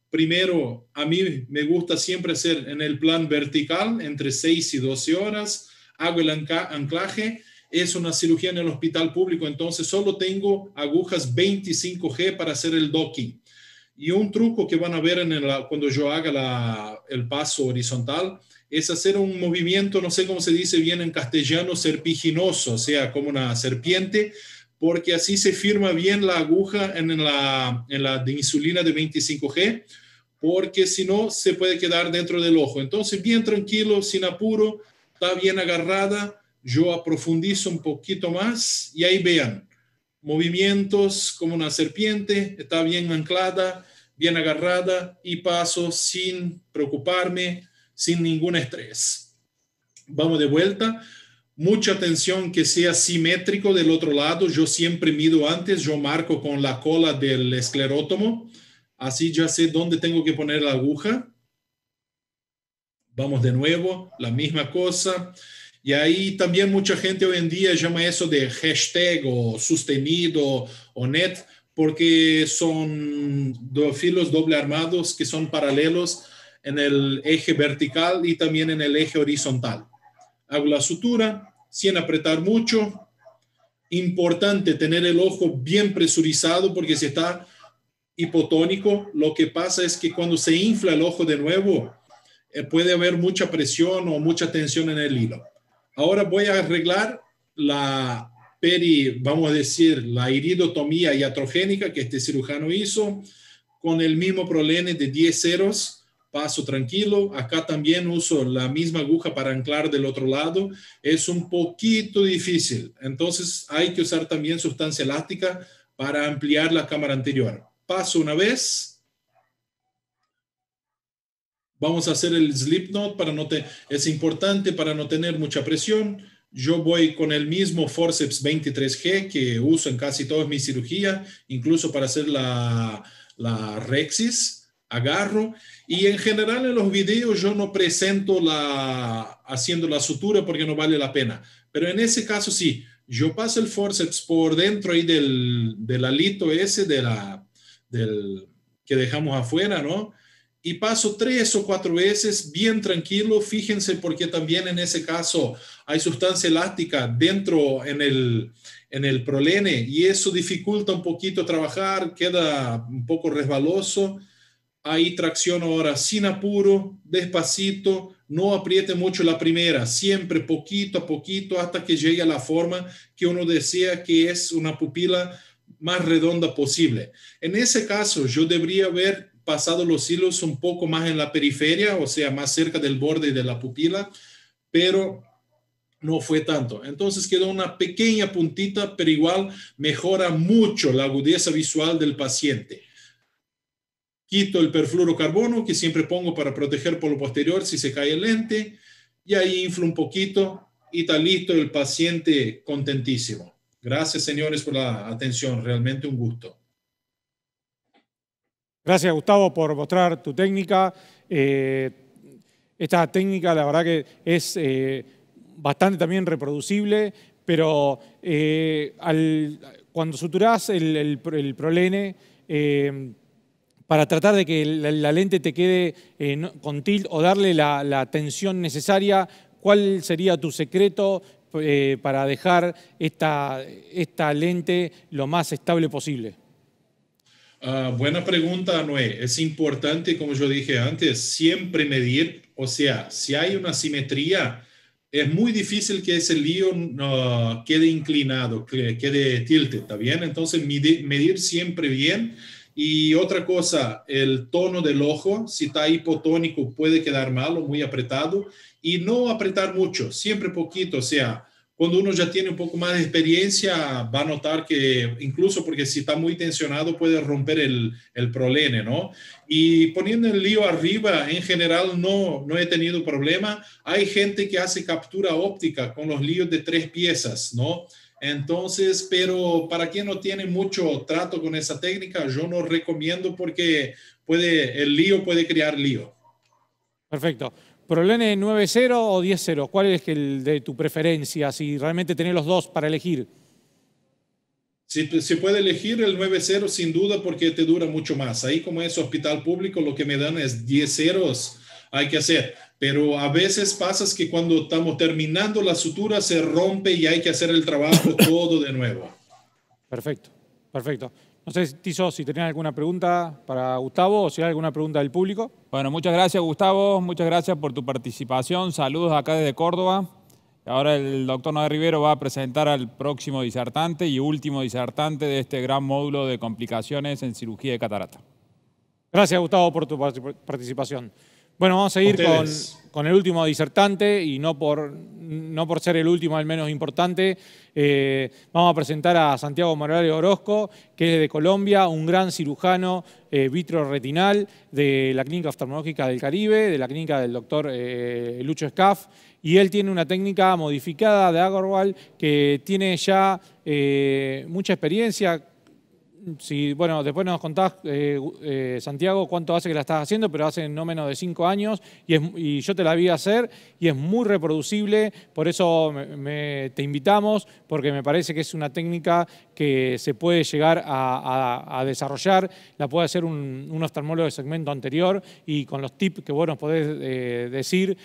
Primero, a mí me gusta siempre hacer en el plan vertical, entre 6 y 12 horas. Hago el anclaje. Es una cirugía en el hospital público, entonces solo tengo agujas 25G para hacer el docking. Y un truco que van a ver cuando yo haga el paso horizontal es hacer un movimiento, no sé cómo se dice bien en castellano, serpiginoso, o sea, como una serpiente, porque así se firma bien la aguja en la de insulina de 25G, porque si no se puede quedar dentro del ojo. Entonces, bien tranquilo, sin apuro, está bien agarrada. Yo aprofundizo un poquito más y ahí vean, movimientos como una serpiente, está bien anclada, bien agarrada y paso sin preocuparme, sin ningún estrés. Vamos de vuelta. Mucha atención que sea simétrico del otro lado. Yo siempre mido antes, yo marco con la cola del esclerótomo, así ya sé dónde tengo que poner la aguja. Vamos de nuevo, la misma cosa. Y ahí también mucha gente hoy en día llama eso de hashtag o sostenido o net, porque son dos filos doble armados que son paralelos en el eje vertical y también en el eje horizontal. Hago la sutura sin apretar mucho. Importante tener el ojo bien presurizado porque si está hipotónico, lo que pasa es que cuando se infla el ojo de nuevo, puede haber mucha presión o mucha tensión en el hilo. Ahora voy a arreglar vamos a decir, la iridotomía iatrogénica que este cirujano hizo con el mismo prolene de 10 ceros. Paso tranquilo. Acá también uso la misma aguja para anclar del otro lado. Es un poquito difícil. Entonces hay que usar también sustancia elástica para ampliar la cámara anterior. Paso una vez. Vamos a hacer el slip knot es importante para no tener mucha presión. Yo voy con el mismo forceps 23G que uso en casi todas mis cirugías, incluso para hacer la rexis. Agarro y en general en los videos yo no presento haciendo la sutura porque no vale la pena. Pero en ese caso sí, yo paso el forceps por dentro ahí del alito ese del que dejamos afuera, ¿no? Y paso 3 o 4 veces bien tranquilo. Fíjense porque también en ese caso hay sustancia elástica dentro en el prolene y eso dificulta un poquito trabajar, queda un poco resbaloso. Ahí tracciono ahora sin apuro, despacito, no apriete mucho la primera, siempre poquito a poquito hasta que llegue a la forma que uno desea, que es una pupila más redonda posible. En ese caso, yo debería haber pasado los hilos un poco más en la periferia, o sea, más cerca del borde de la pupila, pero no fue tanto. Entonces quedó una pequeña puntita, pero igual mejora mucho la agudeza visual del paciente. Quito el perfluorocarbono que siempre pongo para proteger por lo posterior si se cae el lente, y ahí inflo un poquito y está listo el paciente contentísimo. Gracias, señores, por la atención. Realmente un gusto. Gracias, Gustavo, por mostrar tu técnica. Esta técnica, la verdad que es bastante también reproducible, pero cuando suturás el prolene, para tratar de que la lente te quede con tilt o darle la tensión necesaria, ¿cuál sería tu secreto para dejar esta lente lo más estable posible? Buena pregunta, Noé. Es importante, como yo dije antes, siempre medir. O sea, si hay una simetría, es muy difícil que ese lío quede inclinado, que quede tilted, ¿está bien? Entonces, medir siempre bien. Y otra cosa, el tono del ojo, si está hipotónico, puede quedar mal o muy apretado. Y no apretar mucho, siempre poquito, o sea, cuando uno ya tiene un poco más de experiencia, va a notar que incluso porque si está muy tensionado puede romper el prolene, ¿no? Y poniendo el lío arriba, en general no he tenido problema. Hay gente que hace captura óptica con los líos de 3 piezas, ¿no? Entonces, pero para quien no tiene mucho trato con esa técnica, yo no recomiendo porque el lío puede crear lío. Perfecto. ¿Prolene 9.0 o 10.0? ¿Cuál es el de tu preferencia? Si realmente tenés los dos para elegir. Se puede elegir el 9.0 sin duda porque te dura mucho más. Ahí como es hospital público, lo que me dan es 10 ceros, hay que hacer. Pero a veces pasa que cuando estamos terminando la sutura se rompe y hay que hacer el trabajo todo de nuevo. Perfecto, perfecto. No sé, Tiso, si tenías alguna pregunta para Gustavo o si hay alguna pregunta del público. Bueno, muchas gracias, Gustavo. Muchas gracias por tu participación. Saludos acá desde Córdoba. Ahora el doctor Noé Rivero va a presentar al próximo disertante y último disertante de este gran módulo de complicaciones en cirugía de catarata. Gracias, Gustavo, por tu participación. Bueno, vamos a seguir con el último disertante y no por ser el último, el menos importante. Vamos a presentar a Santiago Morales Orozco, que es de Colombia, un gran cirujano vitreoretinal de la Clínica Oftalmológica del Caribe, de la clínica del doctor Lucho Escaf. Y él tiene una técnica modificada de Agarwal que tiene ya mucha experiencia. Sí, bueno, después nos contás, Santiago, cuánto hace que la estás haciendo, pero hace no menos de 5 años y yo te la vi hacer y es muy reproducible, por eso te invitamos, porque me parece que es una técnica que se puede llegar a desarrollar, la puede hacer un oftalmólogo de segmento anterior y con los tips que vos nos podés decir,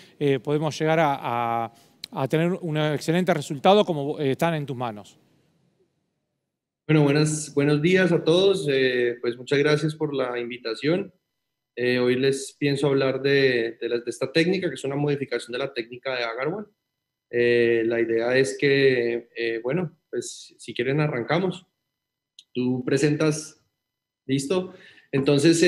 podemos llegar a tener un excelente resultado como están en tus manos. Bueno, buenos días a todos. Pues muchas gracias por la invitación. Hoy les pienso hablar de esta técnica, que es una modificación de la técnica de Agarwal. La idea es que, bueno, pues si quieren arrancamos. Tú presentas, ¿listo? Entonces,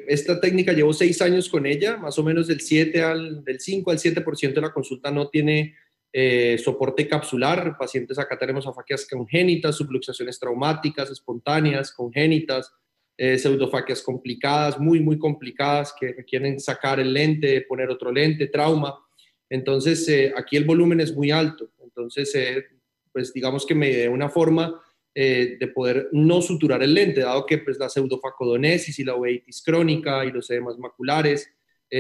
esta técnica llevo 6 años con ella, más o menos del 5 al 7% de la consulta no tiene soporte capsular. Pacientes acá tenemos afaquias congénitas, subluxaciones traumáticas, espontáneas, congénitas, pseudofaquias complicadas, muy complicadas, que requieren sacar el lente, poner otro lente, trauma. Entonces, aquí el volumen es muy alto. Entonces, pues digamos que me dé una forma de poder no suturar el lente, dado que pues, la pseudofacodonesis y la uveitis crónica y los edemas maculares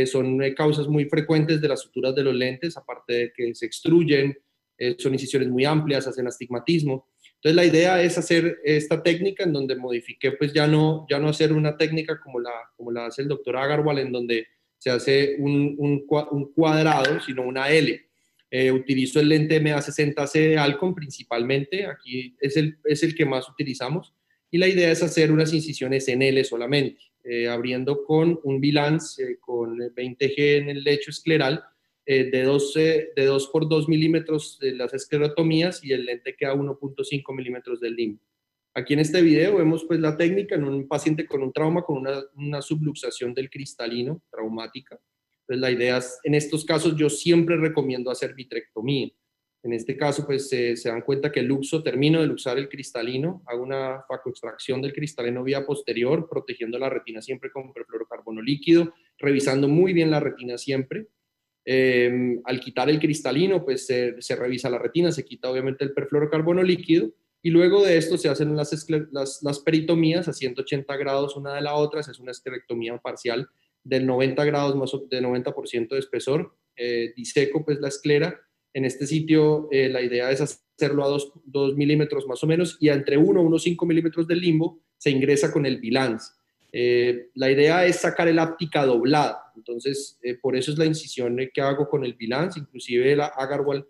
son causas muy frecuentes de las suturas de los lentes, aparte de que se extruyen, son incisiones muy amplias, hacen astigmatismo. Entonces la idea es hacer esta técnica en donde modifiqué, pues ya no hacer una técnica como la hace el doctor Agarwal, en donde se hace un cuadrado, sino una L. Utilizo el lente MA60C de Alcon principalmente, aquí es el que más utilizamos, y la idea es hacer unas incisiones en L solamente, abriendo con un bilance con 20G en el lecho escleral, de 2 por 2 milímetros de las esclerotomías, y el lente queda 1.5 milímetros del limbo. Aquí en este video vemos pues la técnica en un paciente con un trauma, con una subluxación del cristalino traumática. Entonces la idea es, en estos casos yo siempre recomiendo hacer vitrectomía. En este caso pues se dan cuenta que termino de luxar el cristalino, hago una facoextracción del cristalino vía posterior, protegiendo la retina siempre con perfluorocarbono líquido, revisando muy bien la retina siempre. Al quitar el cristalino, pues se revisa la retina, se quita obviamente el perfluorocarbono líquido, y luego de esto se hacen las peritomías a 180 grados una de la otra. Es una esterectomía parcial del 90 grados, más de 90% de espesor. Diseco pues la esclera. En este sitio la idea es hacerlo a 2 milímetros más o menos, y a entre 1 y 1.5 milímetros del limbo se ingresa con el bilance. La idea es sacar el áptica doblada, entonces por eso es la incisión que hago con el bilance. Inclusive la Agarwal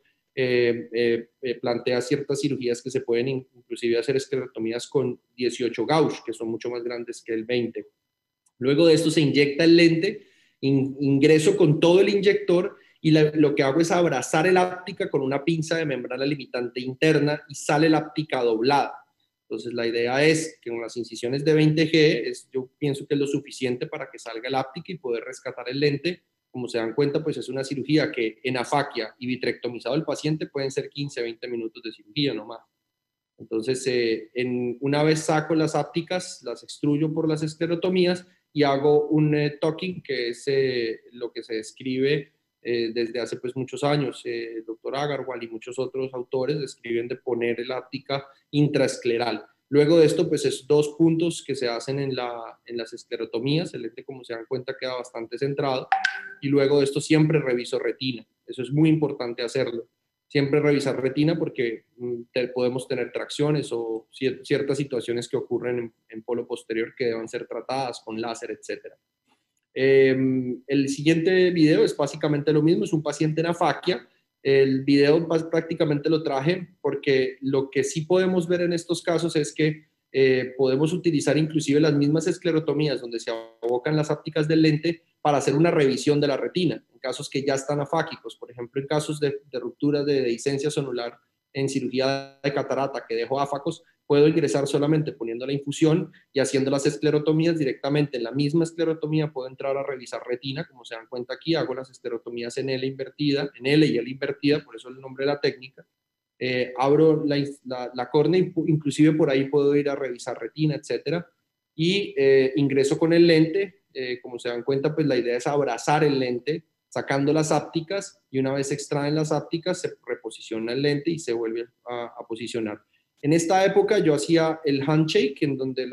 plantea ciertas cirugías que se pueden inclusive hacer esclerotomías con 18 gauge, que son mucho más grandes que el 20. Luego de esto se inyecta el lente, ingreso con todo el inyector, y lo que hago es abrazar el áptica con una pinza de membrana limitante interna, y sale la áptica doblada. Entonces la idea es que con las incisiones de 20G, yo pienso que es lo suficiente para que salga el áptica y poder rescatar el lente. Como se dan cuenta, pues es una cirugía que en afaquia y vitrectomizado el paciente pueden ser 15-20 minutos de cirugía nomás. Entonces, una vez saco las ápticas, las extruyo por las esclerotomías y hago un tucking, que es lo que se describe desde hace pues muchos años. El doctor Agarwal y muchos otros autores describen de poner el áptica intraescleral. Luego de esto, pues es 2 puntos que se hacen en las esclerotomías. El lente, como se dan cuenta, queda bastante centrado. Y luego de esto siempre reviso retina. Eso es muy importante hacerlo. Siempre revisar retina, porque podemos tener tracciones o ciertas situaciones que ocurren en polo posterior que deban ser tratadas con láser, etc. El siguiente video es básicamente lo mismo, es un paciente en afaquia. El video prácticamente lo traje porque lo que sí podemos ver en estos casos es que podemos utilizar inclusive las mismas esclerotomías donde se abocan las ápticas del lente para hacer una revisión de la retina, en casos que ya están afáquicos. Por ejemplo, en casos de ruptura de dehiscencia sonular en cirugía de catarata que dejo áfacos, puedo ingresar solamente poniendo la infusión y haciendo las esclerotomías directamente. En la misma esclerotomía puedo entrar a revisar retina. Como se dan cuenta aquí, hago las esclerotomías en L invertida, en L y L invertida, por eso el nombre de la técnica. Abro la córnea, inclusive por ahí puedo ir a revisar retina, etcétera, y ingreso con el lente. Como se dan cuenta, pues la idea es abrazar el lente, sacando las ápticas, y una vez se extraen las ápticas, se reposiciona el lente y se vuelve a posicionar. En esta época yo hacía el handshake, en donde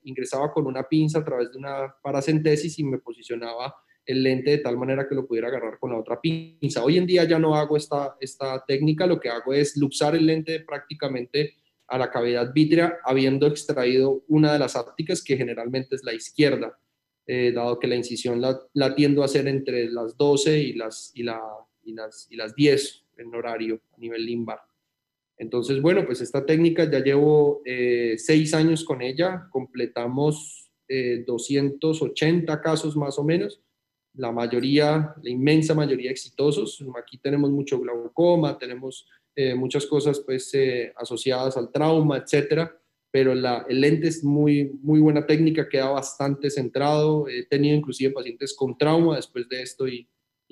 ingresaba con una pinza a través de una paracentesis y me posicionaba el lente de tal manera que lo pudiera agarrar con la otra pinza. Hoy en día ya no hago esta técnica, lo que hago es luxar el lente prácticamente a la cavidad vítrea, habiendo extraído una de las ápticas, que generalmente es la izquierda, dado que la incisión la tiendo a hacer entre las 12 y las 10 en horario a nivel limbar. Entonces, bueno, pues esta técnica ya llevo 6 años con ella, completamos 280 casos más o menos, la inmensa mayoría exitosos. Aquí tenemos mucho glaucoma, tenemos muchas cosas pues asociadas al trauma, etcétera, pero el lente es muy, muy buena técnica, queda bastante centrado. He tenido inclusive pacientes con trauma después de esto y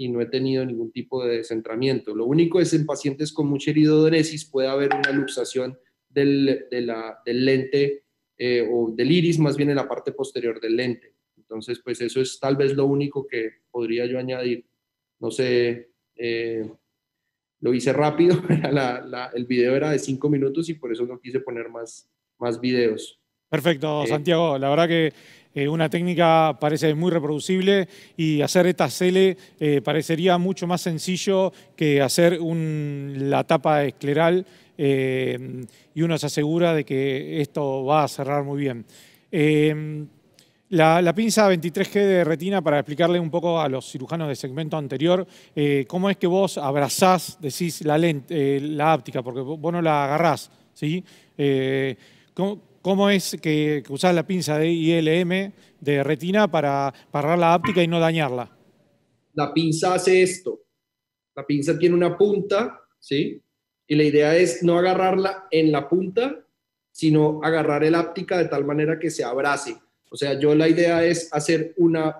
no he tenido ningún tipo de descentramiento. Lo único es en pacientes con mucha iridodonesis puede haber una luxación del lente o del iris, más bien en la parte posterior del lente. Entonces, pues eso es tal vez lo único que podría yo añadir. No sé, lo hice rápido, el video era de 5 minutos y por eso no quise poner más videos. Perfecto, Santiago. La verdad que una técnica parece muy reproducible y hacer esta L parecería mucho más sencillo que hacer la tapa escleral y uno se asegura de que esto va a cerrar muy bien. La pinza 23G de retina, para explicarle un poco a los cirujanos del segmento anterior, ¿cómo es que vos abrazás, decís, la áptica? Porque vos no la agarrás, ¿sí? ¿Cómo es que usás la pinza de ILM de retina para agarrar la áptica y no dañarla? La pinza hace esto. La pinza tiene una punta, ¿sí? Y la idea es no agarrarla en la punta, sino agarrar el áptica de tal manera que se abrace. O sea, la idea es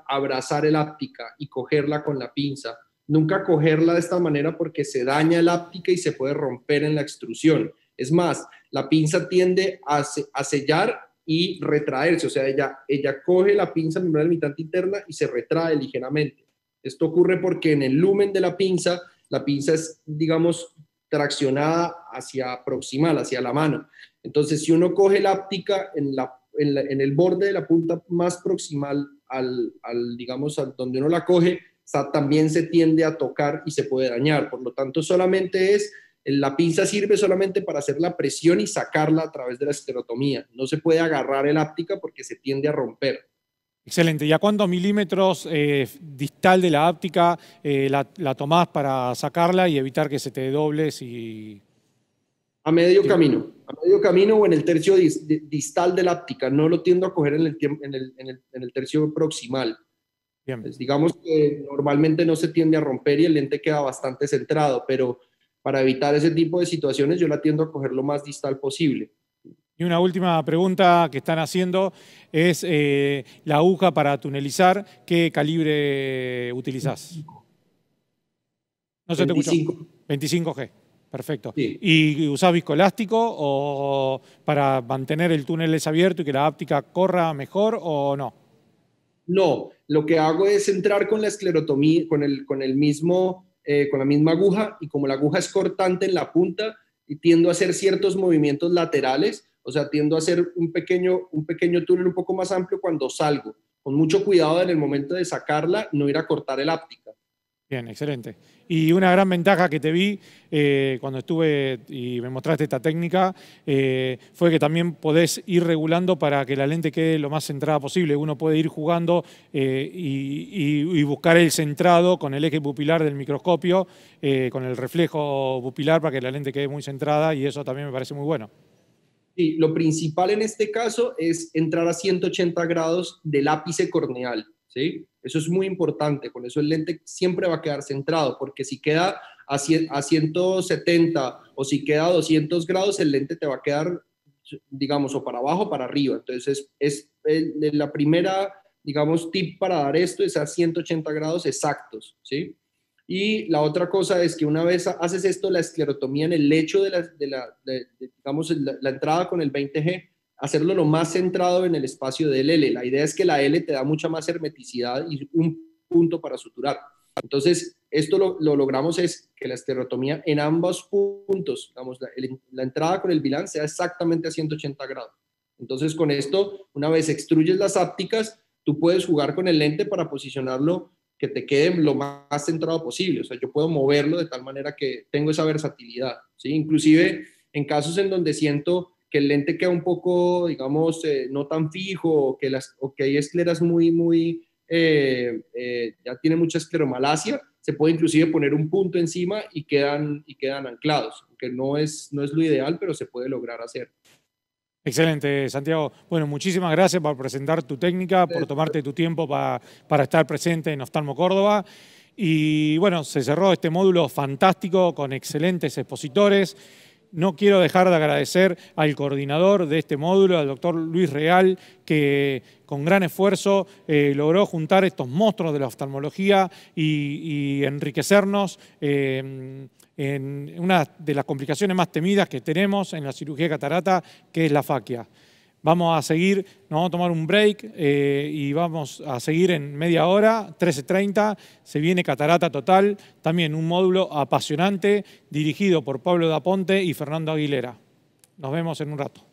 abrazar el áptica y cogerla con la pinza. Nunca cogerla de esta manera porque se daña el áptica y se puede romper en la extrusión. Es más, la pinza tiende a sellar y retraerse. O sea, ella coge la pinza membrana limitante interna y se retrae ligeramente. Esto ocurre porque en el lumen de la pinza es, digamos, traccionada hacia proximal, hacia la mano. Entonces, si uno coge la áptica en el borde de la punta más proximal digamos, donde uno la coge, también se tiende a tocar y se puede dañar. Por lo tanto, la pinza sirve solamente para hacer la presión y sacarla a través de la esclerotomía. No se puede agarrar el áptica porque se tiende a romper. Excelente. ¿Y a cuántos milímetros distal de la áptica la tomás para sacarla y evitar que se te doble? A medio camino o en el tercio distal de la áptica. No lo tiendo a coger en el tercio proximal. Bien. Pues digamos que normalmente no se tiende a romper y el lente queda bastante centrado, pero para evitar ese tipo de situaciones yo la tiendo a coger lo más distal posible. Y una última pregunta que están haciendo es la aguja para tunelizar. ¿Qué calibre utilizás? No se te escuchó. 25G. Perfecto. Sí. ¿Y usás viscoelástico o para mantener el túnel abierto y que la áptica corra mejor o no? No, lo que hago es entrar con la esclerotomía, con la misma aguja, y como la aguja es cortante en la punta, y tiendo a hacer ciertos movimientos laterales, o sea, tiendo a hacer un pequeño túnel un poco más amplio cuando salgo, con mucho cuidado en el momento de sacarla, no ir a cortar el áptica. Bien, excelente. Y una gran ventaja que te vi cuando estuve y me mostraste esta técnica fue que también podés ir regulando para que la lente quede lo más centrada posible. Uno puede ir jugando y buscar el centrado con el eje pupilar del microscopio, con el reflejo pupilar para que la lente quede muy centrada, y eso también me parece muy bueno. Sí, lo principal en este caso es entrar a 180 grados del ápice corneal, ¿sí? Eso es muy importante, con eso el lente siempre va a quedar centrado, porque si queda a 170 o si queda a 200 grados, el lente te va a quedar, digamos, o para abajo o para arriba. Entonces, la primera, digamos, tip para dar esto es a 180 grados exactos, ¿sí? Y la otra cosa es que una vez haces esto, la esclerotomía en el lecho digamos, la entrada con el 20G, hacerlo lo más centrado en el espacio del L. La idea es que la L te da mucha más hermeticidad y un punto para suturar. Entonces, esto lo logramos es que la esclerotomía en ambos puntos, digamos, la entrada con el Vilan sea exactamente a 180 grados. Entonces, con esto, una vez extruyes las ápticas, tú puedes jugar con el lente para posicionarlo que te quede lo más centrado posible. O sea, yo puedo moverlo de tal manera que tengo esa versatilidad, ¿sí? Inclusive en casos en donde siento que el lente queda un poco, digamos, no tan fijo, o que hay escleras ya tiene mucha escleromalacia, se puede inclusive poner un punto encima y quedan anclados, aunque no es lo ideal, pero se puede lograr hacer. Excelente, Santiago. Bueno, muchísimas gracias por presentar tu técnica, por tomarte tu tiempo para estar presente en Oftalmo Córdoba. Y bueno, se cerró este módulo fantástico con excelentes expositores. No quiero dejar de agradecer al coordinador de este módulo, al doctor Luis Real, que con gran esfuerzo logró juntar estos monstruos de la oftalmología y enriquecernos en una de las complicaciones más temidas que tenemos en la cirugía de catarata, que es la faquia. Vamos a seguir, nos vamos a tomar un break y vamos a seguir en media hora, 13:30, se viene Catarata Total, también un módulo apasionante dirigido por Pablo Daponte y Fernando Aguilera. Nos vemos en un rato.